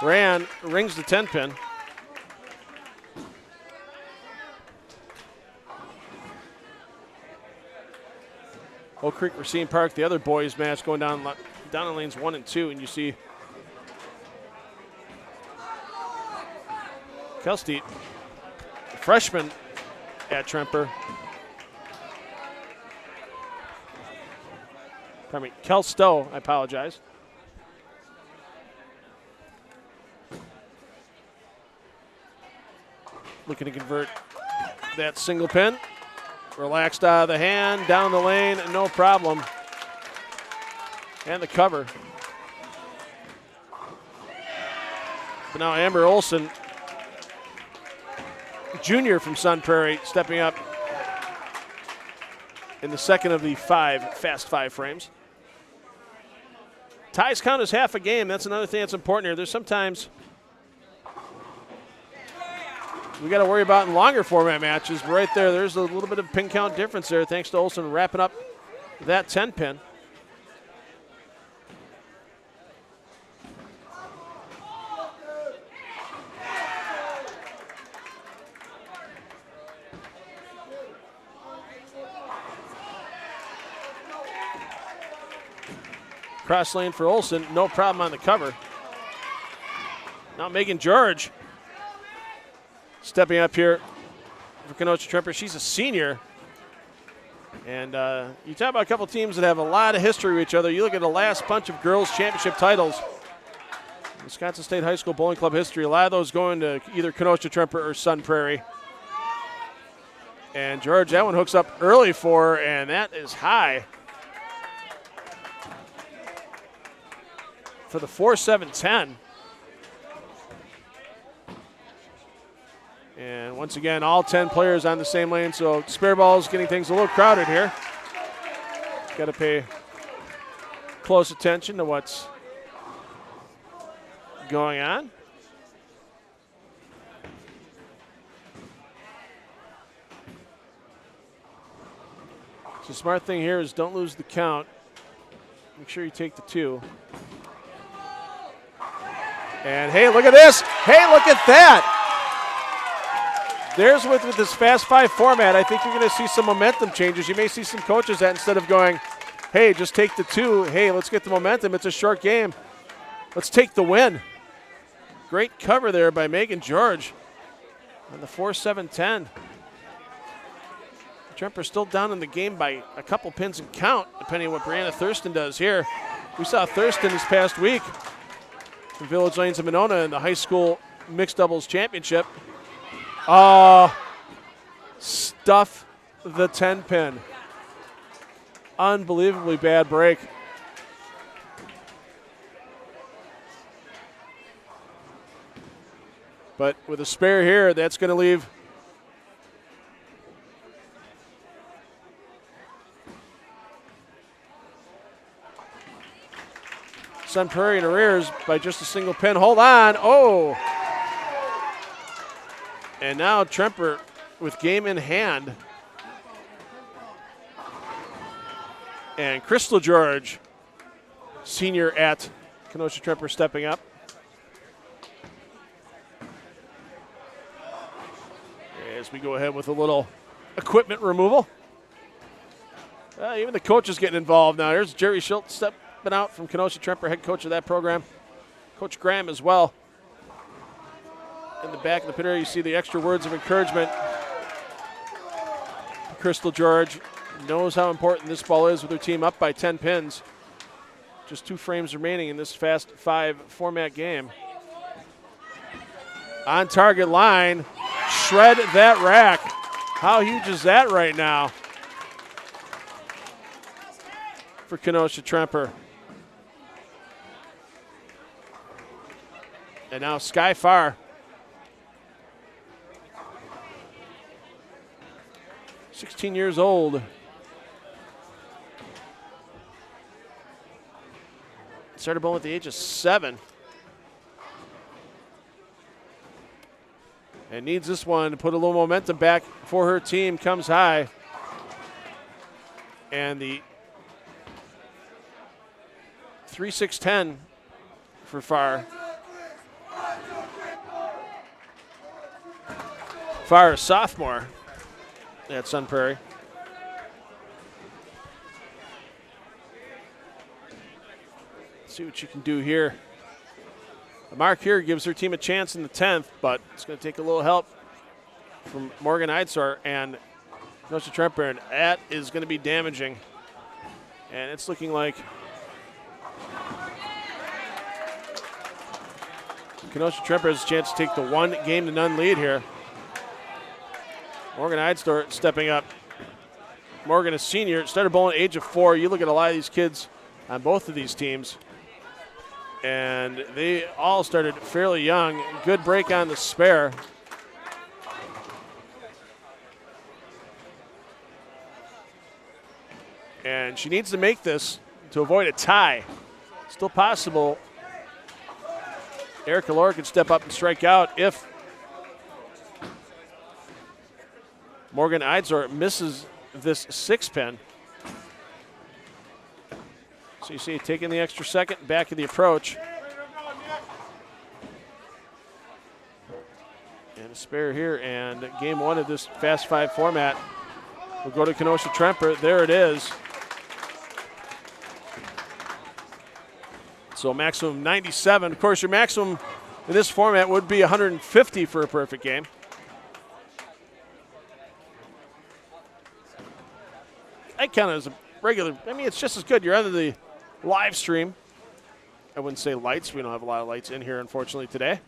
Ran rings the 10 pin. Oak Creek Racine Park, the other boys match going down in lanes 1 and 2, and you see Kelstedt, freshman at Tremper. Pardon me, Kelstow, I apologize. Looking to convert that single pin. Relaxed out of the hand, down the lane, no problem. And the cover. But now Amber Olson, junior from Sun Prairie, stepping up in the second of the 5 Fast 5 frames. Ties count as half a game. That's another thing that's important here. There's sometimes we got to worry about in longer format matches. But right there, there's a little bit of pin count difference there, thanks to Olsen wrapping up that 10 pin. Cross lane for Olsen, no problem on the cover. Now Megan George stepping up here for Kenosha Tremper. She's a senior. And you talk about a couple teams that have a lot of history with each other. You look at the last bunch of girls' championship titles. Wisconsin State High School Bowling Club history. A lot of those going to either Kenosha Tremper or Sun Prairie. And George, that one hooks up early for her, and that is high. For the 4-7-10. And once again, all 10 players on the same lane, so spare balls getting things a little crowded here. Got to pay close attention to what's going on. So the smart thing here is don't lose the count. Make sure you take the 2. And hey, look at this. Hey, look at that. There's with this Fast 5 format, I think you're going to see some momentum changes. You may see some coaches that instead of going, hey, just take the 2, hey, let's get the momentum. It's a short game. Let's take the win. Great cover there by Megan George on the 4-7-10. Tremper still down in the game by a couple pins and count, depending on what Brianna Thurston does here. We saw Thurston this past week from Village Lanes and Monona in the high school mixed doubles championship. Oh, stuff the 10-pin. Unbelievably bad break. But with a spare here, that's going to leave Sun Prairie in arrears by just a single pin. Hold on. Oh. And now Tremper with game in hand. And Crystal George, senior at Kenosha Tremper, stepping up. As we go ahead with a little equipment removal. Even the coach is getting involved now. Here's Jerry Schultz stepping out from Kenosha Tremper, head coach of that program. Coach Graham as well. In the back of the pit area, you see the extra words of encouragement. Crystal George knows how important this ball is with her team up by 10 pins. Just 2 frames remaining in this fast 5 format game. On target line, shred that rack. How huge is that right now for Kenosha Tremper? And now Sky Farr. 16 years old. Started bowling at the age of 7. And needs this one to put a little momentum back for her team. Comes high. And the 3-6-10 for Farr. Farr, a sophomore at Sun Prairie. Let's see what she can do here. The mark here gives her team a chance in the 10th, but it's going to take a little help from Morgan Eidsor and Kenosha Tremper, and that is going to be damaging. And it's looking like Kenosha Tremper has a chance to take the 1-0 lead here. Morgan Eidsor stepping up. Morgan, a senior, started bowling at the age of 4. You look at a lot of these kids on both of these teams, and they all started fairly young. Good break on the spare. And she needs to make this to avoid a tie. Still possible. Erica Laura could step up and strike out if Morgan Eidsor misses this 6-pin. So you see taking the extra second, back of the approach. And a spare here, and game 1 of this Fast 5 format will go to Kenosha Tremper. There it is. So maximum 97. Of course, your maximum in this format would be 150 for a perfect game. I count it as a regular. I mean, it's just as good. You're under the live stream. I wouldn't say lights. We don't have a lot of lights in here, unfortunately, today.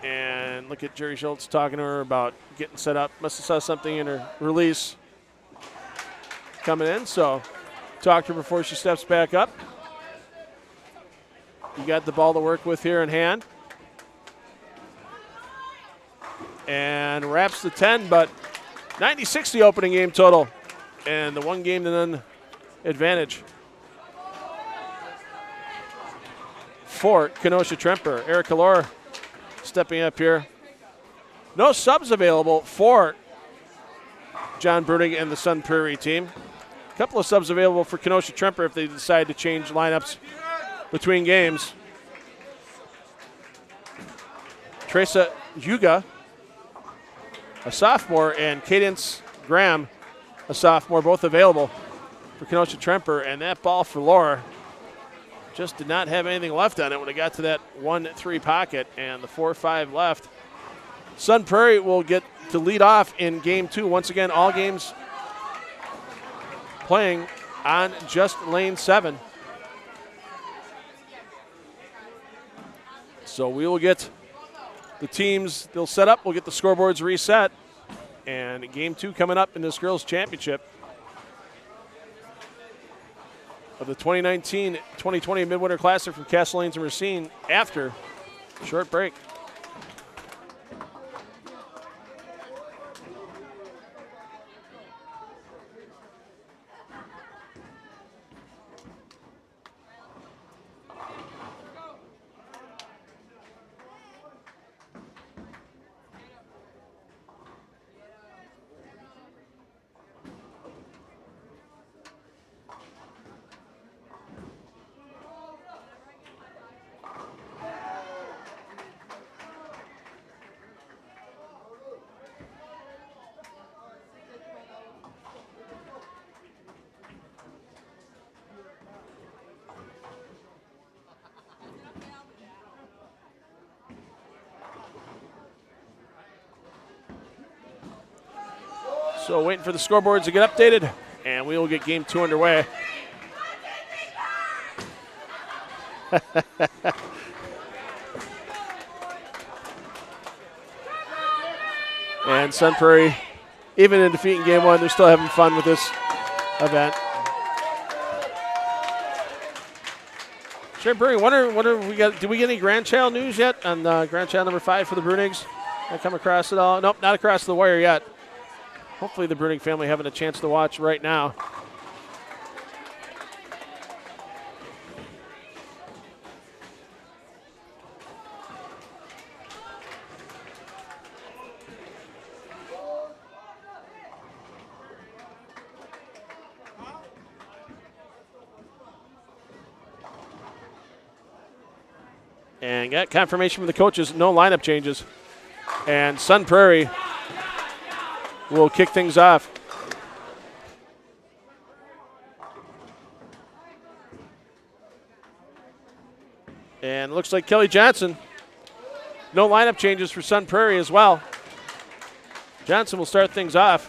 And look at Jerry Schultz talking to her about getting set up. Must have saw something in her release coming in. So talk to her before she steps back up. You got the ball to work with here in hand. And wraps the 10, but 96 the opening game total. And the 1-0 advantage for Kenosha Tremper. Erica Laura stepping up here. No subs available for John Bruning and the Sun Prairie team. A couple of subs available for Kenosha Tremper if they decide to change lineups between games. Teresa Yuga, a sophomore, and Cadence Graham, a sophomore, both available for Kenosha Tremper. And that ball for Laura just did not have anything left on it when it got to that 1-3 pocket, and the 4-5 left. Sun Prairie will get to lead off in game 2. Once again, all games playing on just lane 7. So we will get the teams, they'll set up, we'll get the scoreboards reset. And game 2 coming up in this girls' championship of the 2019-2020 Midwinter Classic from Castle Lanes and Racine after a short break. So waiting for the scoreboards to get updated, and we will get game 2 underway. And Sun Prairie, even in defeating game 1, they're still having fun with this event. Sure, Brewing, wonder we got. Did we get any grandchild news yet on grandchild number 5 for the Brunigs? I come across it all? Nope, not across the wire yet. Hopefully the Bruning family having a chance to watch right now. And got confirmation from the coaches, no lineup changes. And Sun Prairie will kick things off. And looks like Kelly Johnson. No lineup changes for Sun Prairie as well. Johnson will start things off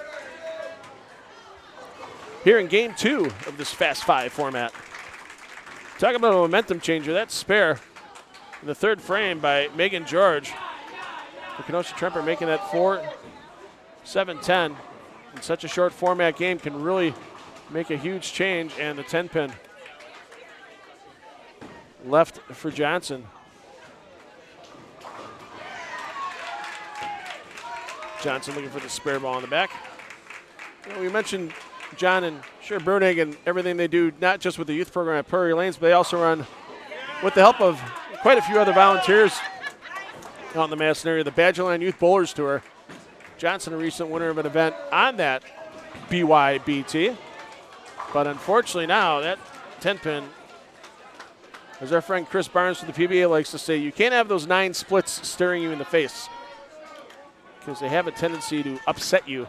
here in game 2 of this Fast 5 format. Talk about a momentum changer. That's spare in the 3rd frame by Megan George. For Kenosha Tremper making that 4-7-10. In such a short format game can really make a huge change, and the 10-pin left for Johnson. Johnson looking for the spare ball in the back. You know, we mentioned John and Sher Brunig and everything they do, not just with the youth program at Prairie Lanes, but they also run, with the help of quite a few other volunteers out in the Madison area, the Badgerland Youth Bowlers Tour. Johnson, a recent winner of an event on that BYBT. But unfortunately now, that 10-pin, as our friend Chris Barnes from the PBA likes to say, you can't have those 9 splits staring you in the face because they have a tendency to upset you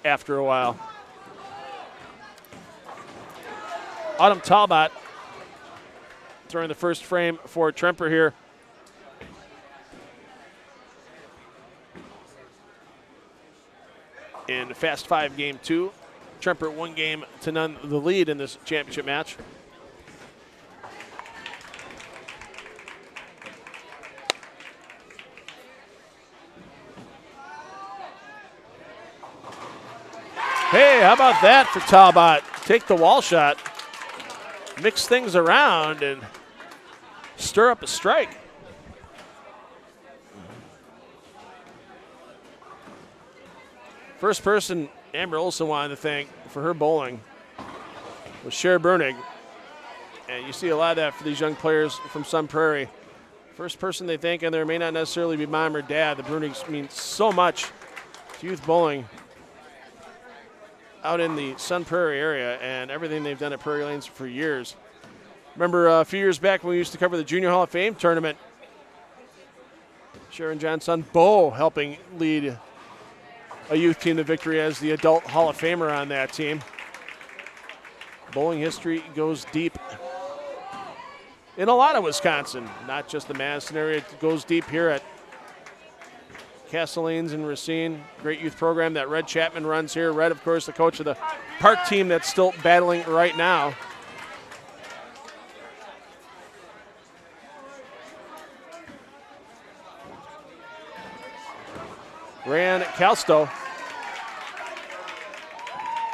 after a while. Autumn Talbot throwing the first frame for Tremper here. In Fast 5 game 2, Tremper 1-0 the lead in this championship match. Hey, how about that for Talbot? Take the wall shot, mix things around, and stir up a strike. First person Amber Olsen wanted to thank for her bowling was Cher Brunig. And you see a lot of that for these young players from Sun Prairie. First person they thank, and there may not necessarily be mom or dad. The Brunigs mean so much to youth bowling out in the Sun Prairie area and everything they've done at Prairie Lanes for years. Remember a few years back when we used to cover the Junior Hall of Fame tournament, Sharon Johnson Bow helping lead a youth team to victory as the adult Hall of Famer on that team. Bowling history goes deep in a lot of Wisconsin, not just the Madison area. It goes deep here at Castle Lanes and Racine. Great youth program that Red Chapman runs here. Red, of course, the coach of the Park team that's still battling right now. ran Calsto.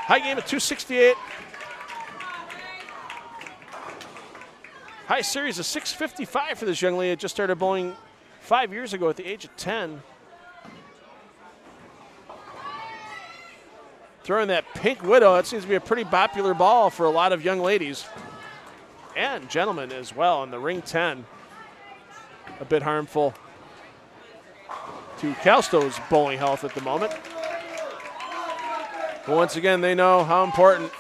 High game at 268. High series of 655 for this young lady. Just started bowling 5 years ago at the age of 10. Throwing that Pink Widow. That seems to be a pretty popular ball for a lot of young ladies and gentlemen as well. In the ring 10, a bit harmful to Calsto's bowling health at the moment. But once again, they know how important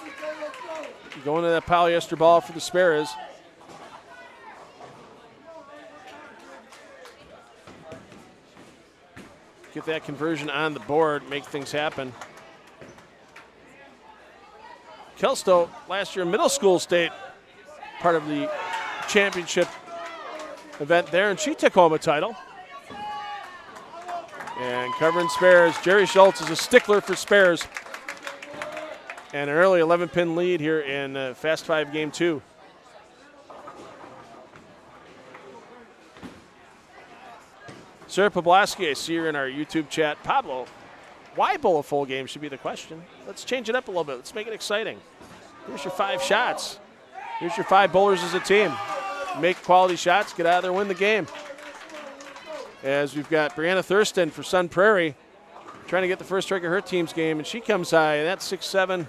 going to that polyester ball for the spare is. Get that conversion on the board, make things happen. Calsto, last year middle school state, part of the championship event there, and she took home a title. And covering spares, Jerry Schultz is a stickler for spares. And an early 11-pin lead here in Fast 5 Game 2. Sarah Poblaski, I see her in our YouTube chat. Pablo, why bowl a full game should be the question. Let's change it up a little bit. Let's make it exciting. Here's your 5 shots. Here's your 5 bowlers as a team. Make quality shots, get out of there, win the game. As we've got Brianna Thurston for Sun Prairie trying to get the first strike of her team's game, and she comes high, and that's 6-7.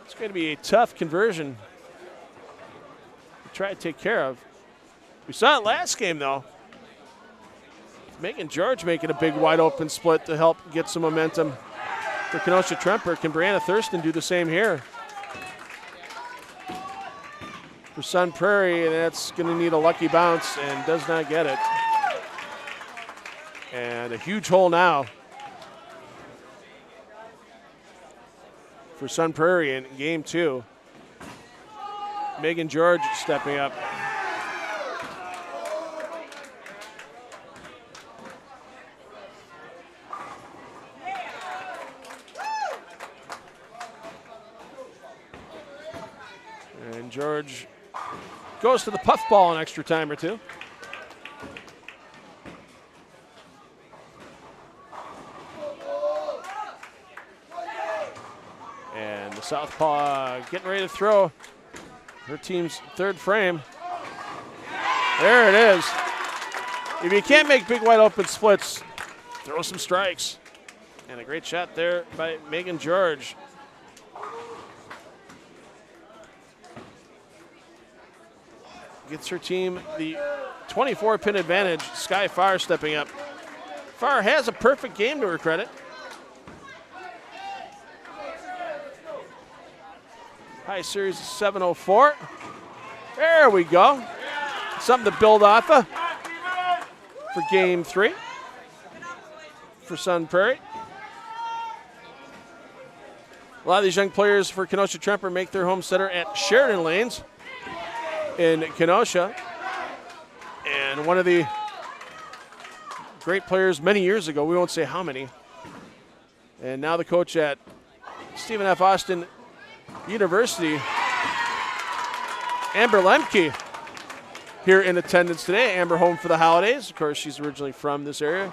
It's going to be a tough conversion to try to take care of. We saw it last game, though. Megan George making a big wide open split to help get some momentum for Kenosha Tremper. Can Brianna Thurston do the same here for Sun Prairie? And that's going to need a lucky bounce and does not get it. And a huge hole now for Sun Prairie in game 2. Megan George stepping up. And George goes to the puff ball an extra time or two. And the southpaw getting ready to throw her team's 3rd frame. There it is. If you can't make big wide open splits, throw some strikes. And a great shot there by Megan George. Gets her team the 24-pin advantage. Sky Farr stepping up. Farr has a perfect game to her credit. High series of 704. There we go. Something to build off of for game 3 for Sun Prairie. A lot of these young players for Kenosha Tremper make their home center at Sheridan Lanes in Kenosha. And one of the great players many years ago, we won't say how many, and now the coach at Stephen F. Austin University, Amber Lemke, here in attendance today. Amber home for the holidays. Of course, she's originally from this area.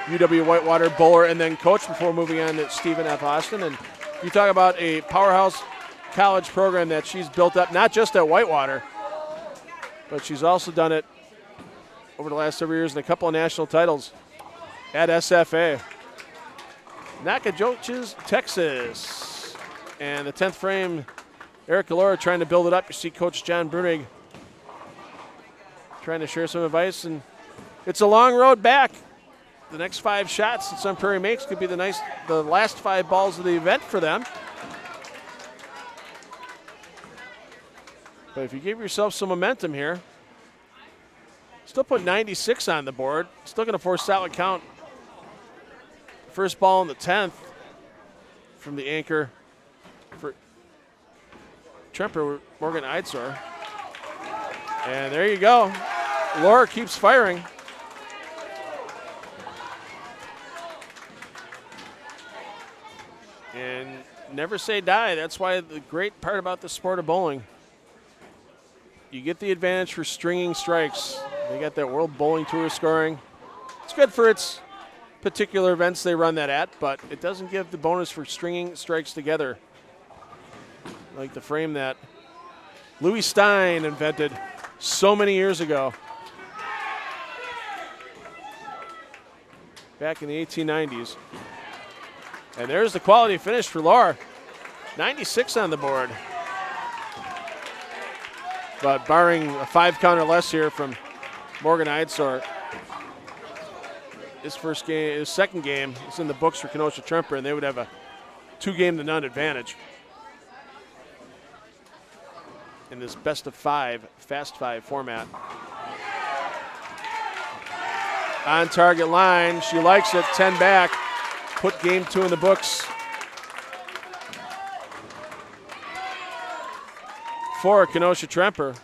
UW Whitewater bowler and then coach before moving on to Stephen F. Austin. And you talk about a powerhouse college program that she's built up, not just at Whitewater, but she's also done it over the last several years in a couple of national titles at SFA. Nacogdoches, Texas. And the 10th frame, Erica Laura trying to build it up. You see Coach John Brunig trying to share some advice. And it's a long road back. The next 5 shots that Sun Prairie makes could be the last 5 balls of the event for them. But if you give yourself some momentum here, still put 96 on the board. Still going to force solid count. First ball in the 10th from the anchor for Tremper, Morgan Eidsor. And there you go. Laura keeps firing. And never say die. That's why the great part about the sport of bowling, you get the advantage for stringing strikes. They got that World Bowling Tour scoring. It's good for its particular events they run that at, but it doesn't give the bonus for stringing strikes together, like the frame that Louis Stein invented so many years ago, back in the 1890s. And there's the quality finish for Lahr. 96 on the board. But barring a 5 count or less here from Morgan Eidsort, his second game is in the books for Kenosha Tremper, and they would have a 2-game-to-none advantage in this best of 5, fast 5 format. On target line, she likes it, 10 back. Put game 2 in the books for Kenosha Tremper.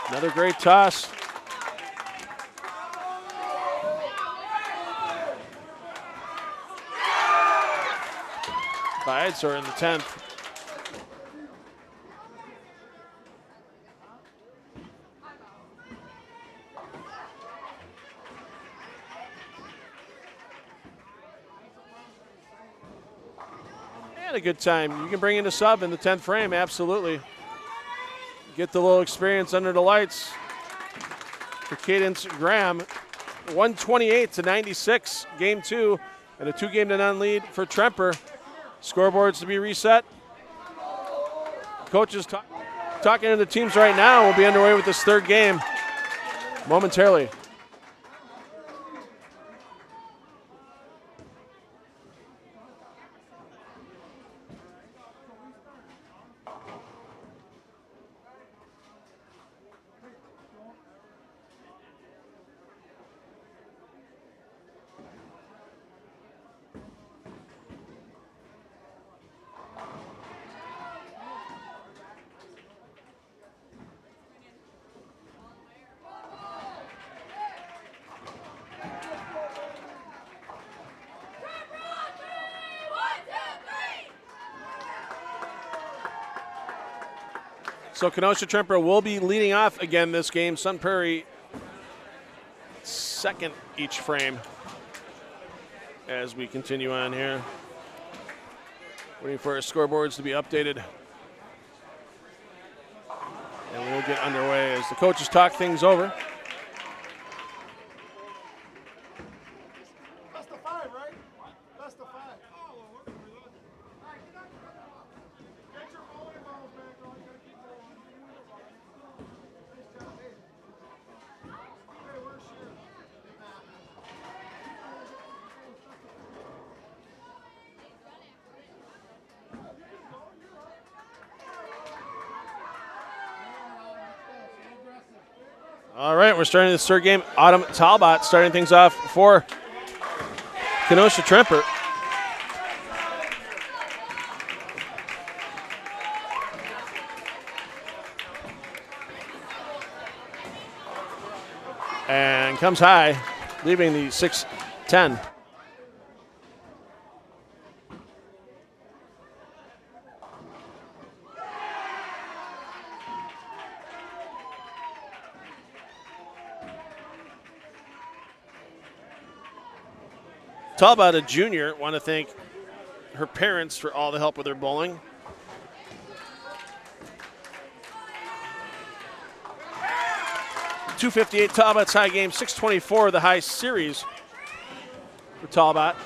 Another great toss. By Eidsort in the 10th. And a good time. You can bring in a sub in the 10th frame, absolutely. Get the little experience under the lights for Cadence Graham. 128-96, game 2, and a 2-game-to-none lead for Tremper. Scoreboards to be reset. Coaches talking to the teams right now. We'll be underway with this 3rd game momentarily. So Kenosha Tremper will be leading off again this game. Sun Prairie second each frame as we continue on here. Waiting for our scoreboards to be updated. And we'll get underway as the coaches talk things over. Best of 5, right? Best of 5. Get your bowling balls back on. You gotta keep going. Nice job, hey. Hey, where's Sharon? All right, we're starting this 3rd game. Autumn Talbot starting things off for Kenosha Tremper. And comes high, leaving the 6-10. Talbot, a junior, want to thank her parents for all the help with her bowling. .258 Talbot's high game, 624 the high series for Talbot.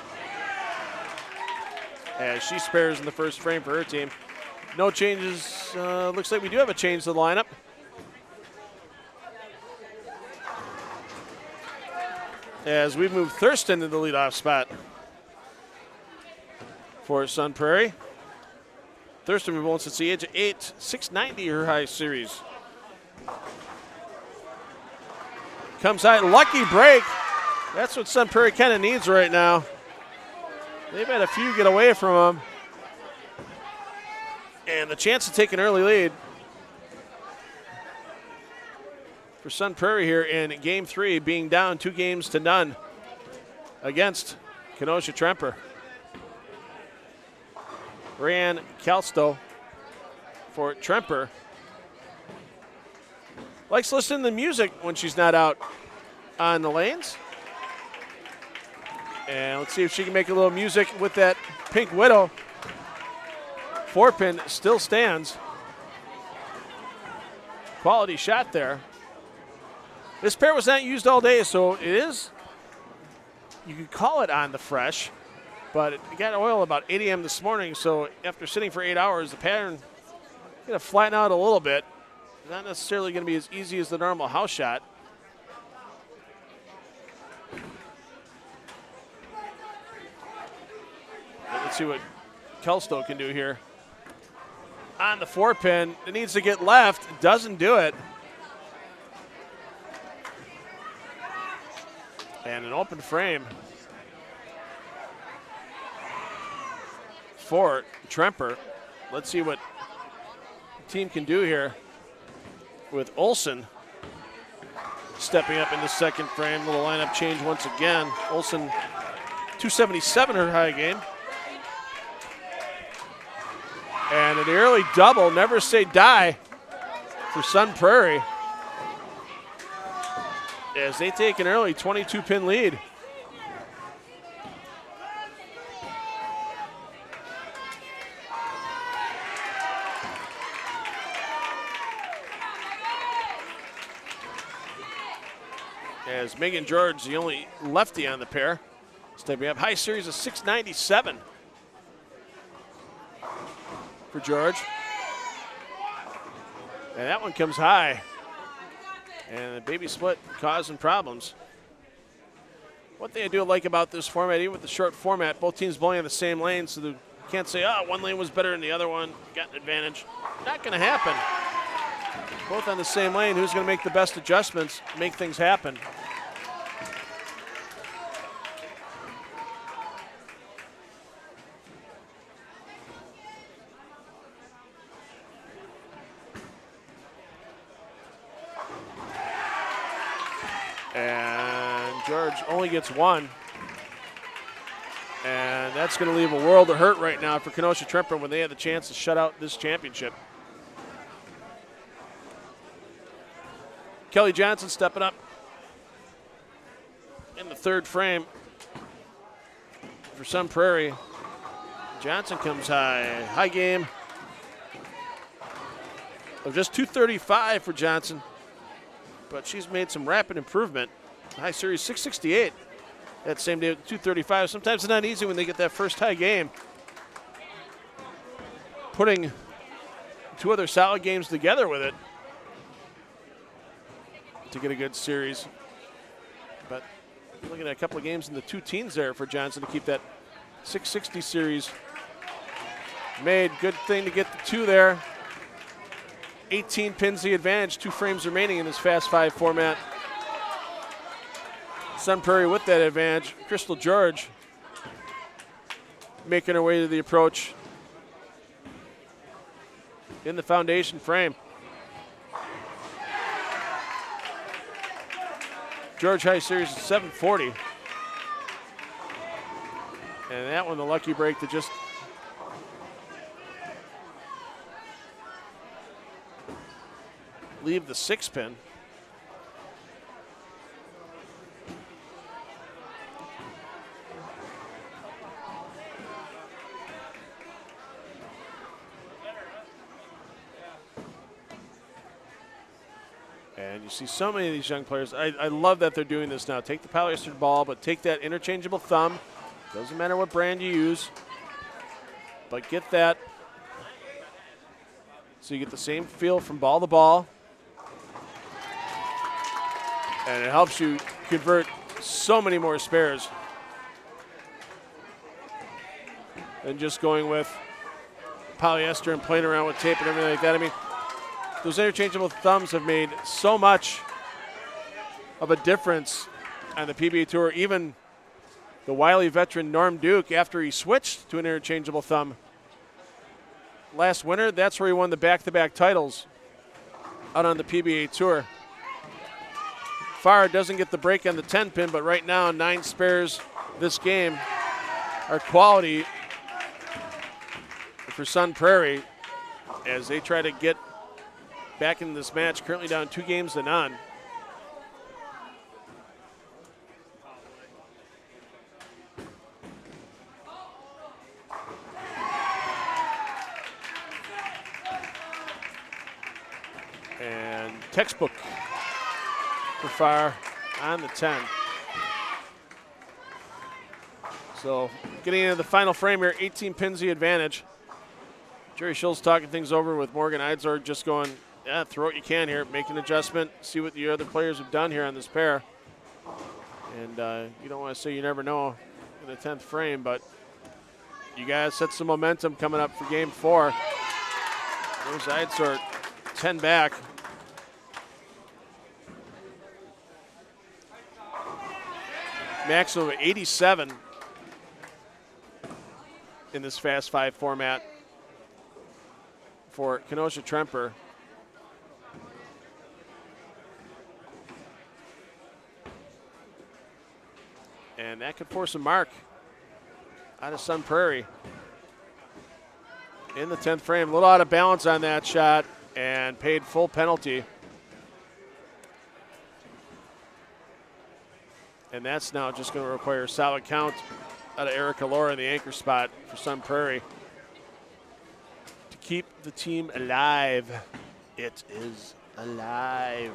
As she spares in the first frame for her team. No changes. Looks like we do have a change to the lineup. As we've moved Thurston to the leadoff spot for Sun Prairie. Thurston we've bowled since the age of 8, 690 her high series. Comes high, lucky break. That's what Sun Prairie kind of needs right now. They've had a few get away from them. And the chance to take an early lead. for Sun Prairie here in Game 3, being down 2-0 against Kenosha-Tremper. Ryan Kalsto for Tremper. Likes listening to the music when she's not out on the lanes. And let's see if she can make a little music with that Pink Widow. 4-pin still stands. Quality shot there. This pair was not used all day, so it is, you could call it on the fresh, but it got oil about 8 a.m. this morning, so after sitting for 8 hours, the pattern going to flatten out a little bit. Not necessarily going to be as easy as the normal house shot. But let's see what Kelsto can do here. On the 4-pin, it needs to get left, doesn't do it. And an open frame for Tremper. Let's see what the team can do here with Olsen stepping up in the second frame. Little lineup change once again. Olsen, 277 her high game. And an early double, never say die for Sun Prairie, as they take an early 22-pin lead. As Megan George, the only lefty on the pair, stepping up. High series of 697 for George. And that one comes high. And the baby split causing problems. One thing I do like about this format, even with the short format, both teams bowling on the same lane, so you can't say, oh, one lane was better than the other one, got an advantage. Not going to happen. Both on the same lane, who's going to make the best adjustments, make things happen. And George only gets one. And that's going to leave a world of hurt right now for Kenosha-Tremper when they had the chance to shut out this championship. Kelly Johnson stepping up in the third frame for Sun Prairie. Johnson comes high. High game of just 235 for Johnson, but she's made some rapid improvement. High series 668 that same day with 235. Sometimes it's not easy when they get that first high game. Putting two other solid games together with it to get a good series. But looking at a couple of games in the two teens there for Johnson to keep that 660 series made. Good thing to get the two there. 18 pins the advantage, 2 frames remaining in this Fast 5 format. Sun Prairie with that advantage. Crystal George making her way to the approach in the foundation frame. George high series is 740. And that one, the lucky break to just leave the 6-pin. And you see so many of these young players. I love that they're doing this now. Take the polyester ball, but take that interchangeable thumb. Doesn't matter what brand you use, but get that so you get the same feel from ball to ball. And it helps you convert so many more spares than just going with polyester and playing around with tape and everything like that. I mean, those interchangeable thumbs have made so much of a difference on the PBA Tour. Even the wily veteran Norm Duke, after he switched to an interchangeable thumb last winter, that's where he won the back-to-back titles out on the PBA Tour. far doesn't get the break on the 10 pin, but right now 9 spares this game are quality for Sun Prairie as they try to get back in this match, currently down 2 games to none. And textbook for Fire on the 10. So getting into the final frame here, 18 pins the advantage. Jerry Schultz talking things over with Morgan Eidzor, just going, yeah, throw what you can here, make an adjustment, see what the other players have done here on this pair. And you don't want to say you never know in the 10th frame, but you guys set some momentum coming up for game 4. There's Eidzor 10 back. Maximum of 87 in this Fast 5 format for Kenosha Tremper. And that could force a mark out of Sun Prairie in the 10th frame. A little out of balance on that shot and paid full penalty. And that's now just going to require a solid count out of Erica Laura in the anchor spot for Sun Prairie to keep the team alive. It is alive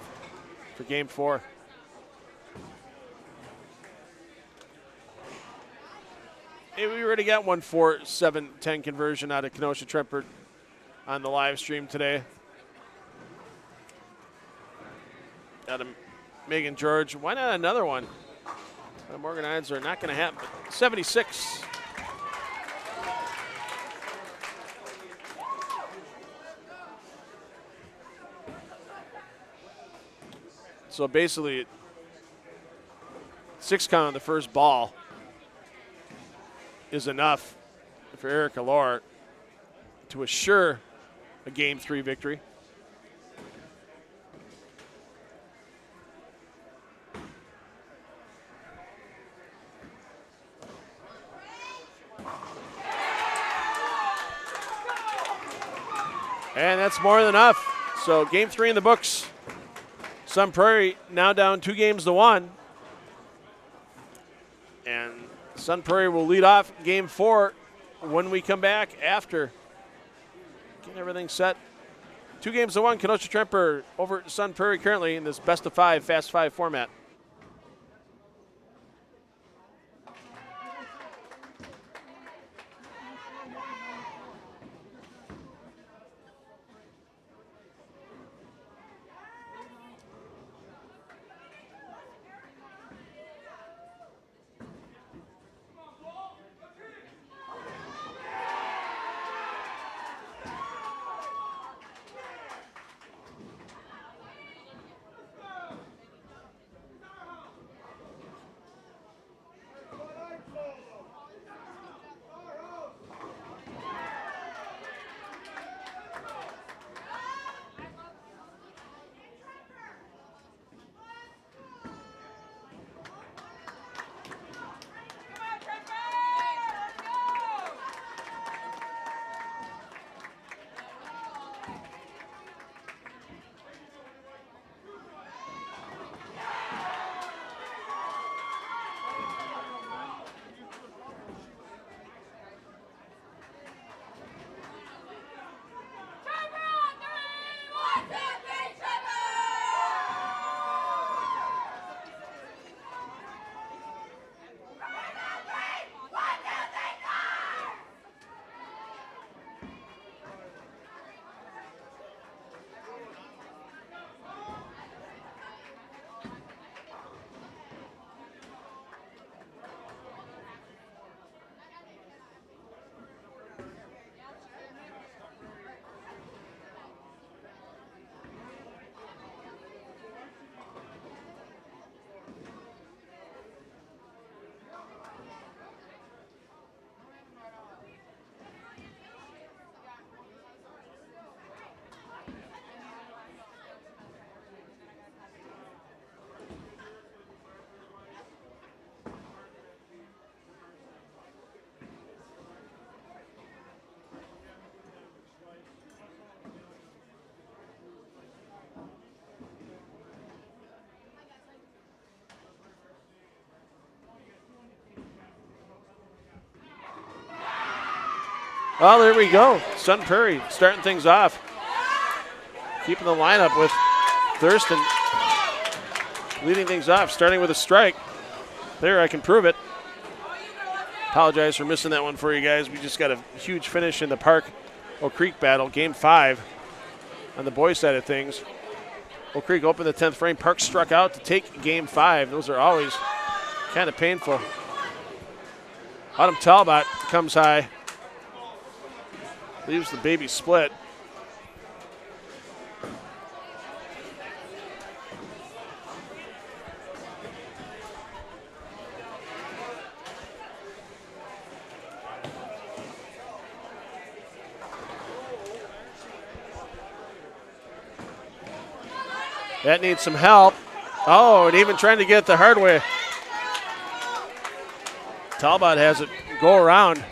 for game 4. Hey, we already got 1 4-7-10 conversion out of Kenosha Tremper on the live stream today. Out of Megan George. Why not another one? Morgan Eidzor not going to happen. 76. So basically, 6 count on the first ball is enough for Erica Lahr to assure a Game 3 victory. And that's more than enough. So Game 3 in the books. Sun Prairie now down 2 games to 1. And Sun Prairie will lead off Game 4 when we come back after getting everything set. 2 games to 1, Kenosha Tremper over at Sun Prairie currently in this best of 5, Fast 5 format. Oh, there we go. Sun Prairie starting things off. Keeping the lineup with Thurston leading things off, starting with a strike. There, I can prove it. Apologize for missing that one for you guys. We just got a huge finish in the Park Oak Creek battle, game 5 on the boys' side of things. Oak Creek opened the 10th frame. Park struck out to take game 5. Those are always kind of painful. Autumn Talbot comes high. Leaves the baby split. That needs some help. Oh, and even trying to get it the hard way. Talbot has it go around.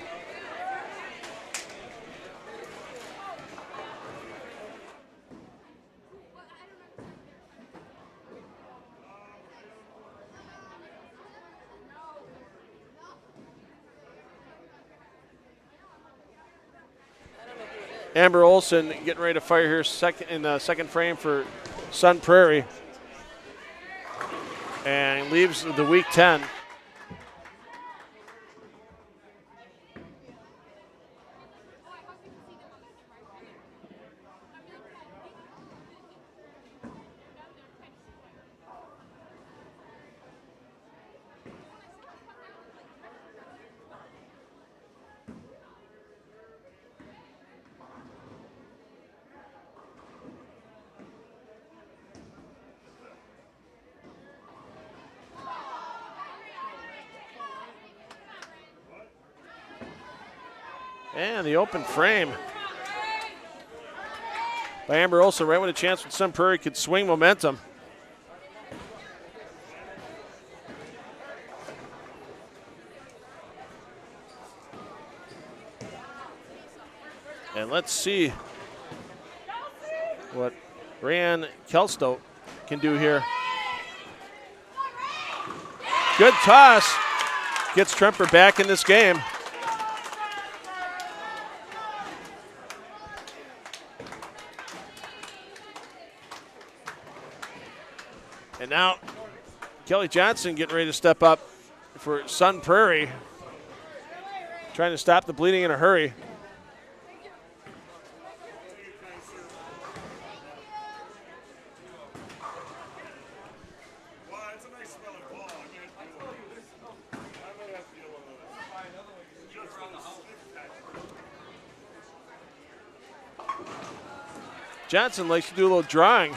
Amber Olson getting ready to fire here in the second frame for Sun Prairie. And leaves the week 10. And the open frame by Amber Olson, right when a chance when Sun Prairie could swing momentum. And let's see what Ryan Kelsto can do here. Good toss. Gets Tremper back in this game. And now Kelly Johnson getting ready to step up for Sun Prairie, trying to stop the bleeding in a hurry. Johnson likes to do a little drawing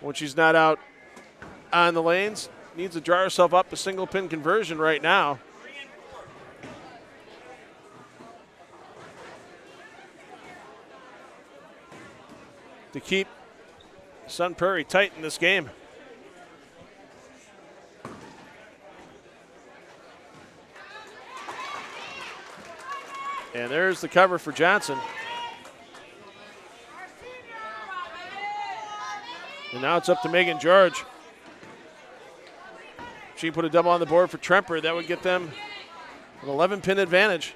when she's not out on the lanes. Needs to draw herself up a single pin conversion right now. To keep Sun Prairie tight in this game. And there's the cover for Johnson. And now it's up to Megan George. She put a double on the board for Tremper. That would get them an 11-pin advantage.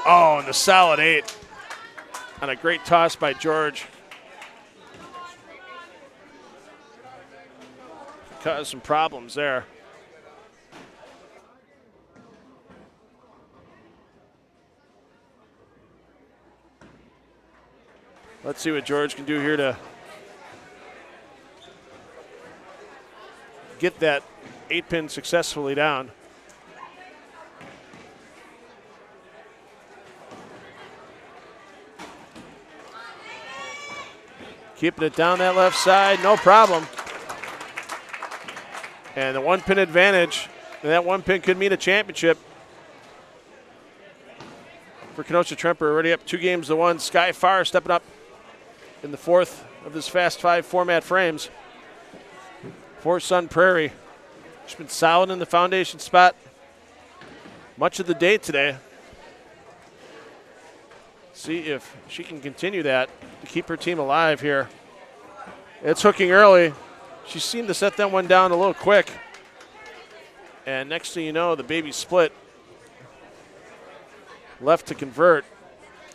Oh, and the solid 8. On a great toss by George. Caused some problems there. Let's see what George can do here to get that 8-pin successfully down. Keeping it down that left side, no problem. And the 1-pin advantage, and that 1 pin could mean a championship for Kenosha Tremper. Already up 2-1. Sky Farr stepping up in the 4th of this Fast 5 format frames for Sun Prairie. She's been solid in the foundation spot much of the day today. See if she can continue that to keep her team alive here. It's hooking early. She seemed to set that one down a little quick. And next thing you know, the baby split. Left to convert.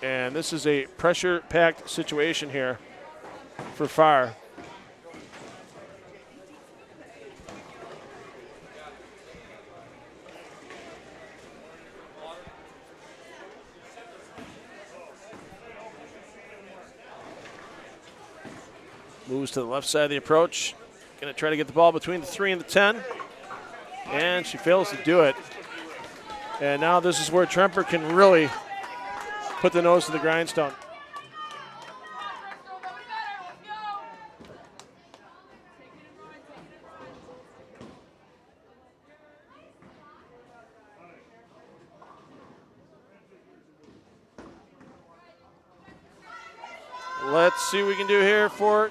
And this is a pressure-packed situation here for Farr. Moves to the left side of the approach. Going to try to get the ball between the 3 and the 10. And she fails to do it. And now this is where Tremper can really put the nose to the grindstone. Let's see what we can do here for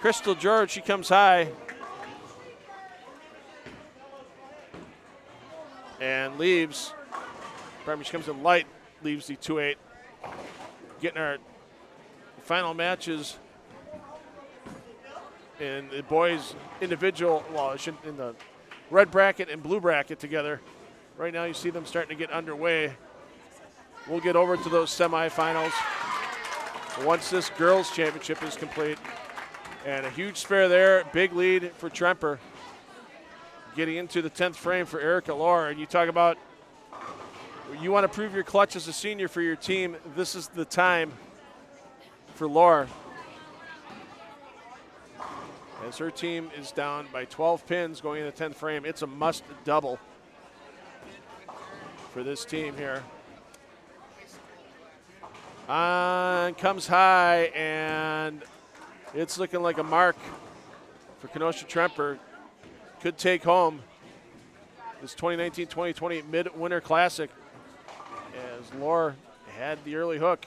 Crystal George. She comes high and leaves. She comes in light, leaves the 2-8. Getting our final matches in the boys individual, well, in the red bracket and blue bracket together. Right now you see them starting to get underway. We'll get over to those semifinals once this girls' championship is complete. And a huge spare there, big lead for Tremper. Getting into the 10th frame for Erica Lohr. And you talk about you want to prove your clutch as a senior for your team. This is the time for Lohr. As her team is down by 12 pins going in the 10th frame, it's a must double for this team here. On comes high, and it's looking like a mark for Kenosha Tremper. Could take home this 2019-2020 Midwinter Classic as Lohr had the early hook.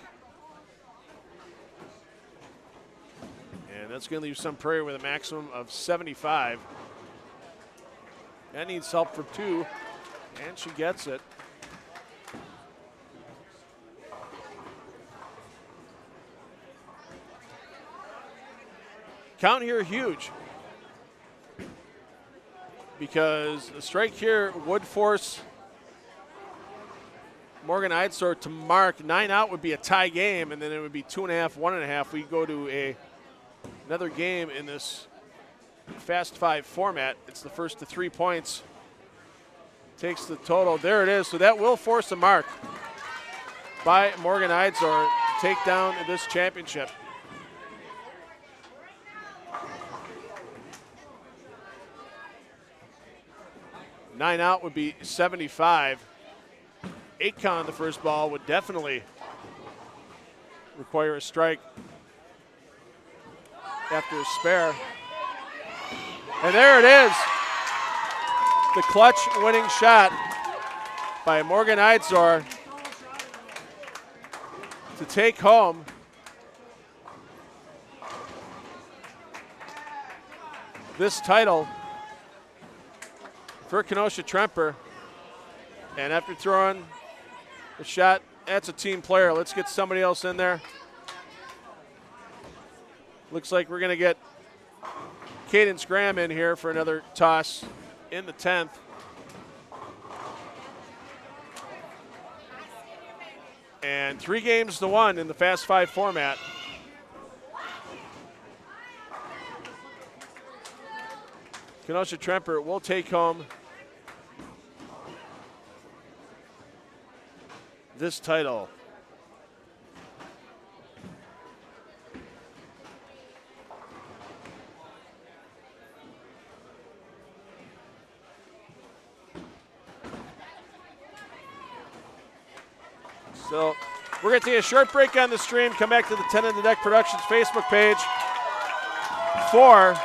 And that's going to leave Sun Prairie with a maximum of 75. That needs help for 2, and she gets it. Count here huge, because the strike here would force Morgan Eidsor to mark. 9 out would be a tie game, and then it would be 2.5, 1.5. We go to another game in this Fast 5 format. It's the first to 3 points. Takes the total. There it is. So that will force a mark by Morgan Eidsor to take down this championship. Nine out would be 75. 8 count on the first ball would definitely require a strike after a spare. And there it is. The clutch winning shot by Morgan Eidsor to take home this title for Kenosha Tremper. And after throwing the shot, that's a team player. Let's get somebody else in there. Looks like we're going to get Cadence Graham in here for another toss in the 10th. And 3 games to 1 in the Fast 5 format. Kenosha Tremper will take home this title. So we're going to take a short break on the stream, come back to the 10 on the Deck Productions Facebook page for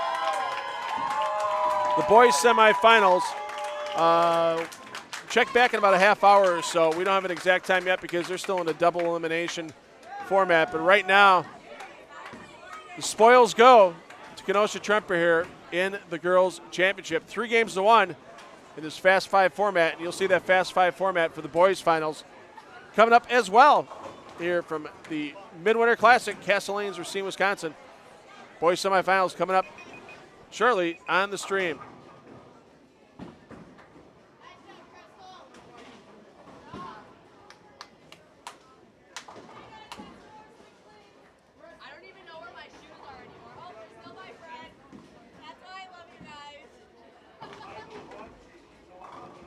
the boys semifinals. Check back in about a half hour or so. We don't have an exact time yet because they're still in a double elimination format. But right now, the spoils go to Kenosha Tremper here in the girls' championship. 3 games to 1. in this Fast Five format. And you'll see that Fast Five format for the boys finals coming up as well here from the Midwinter Classic, Castle Lanes, Racine, Wisconsin. Boys semifinals coming up shortly on the stream.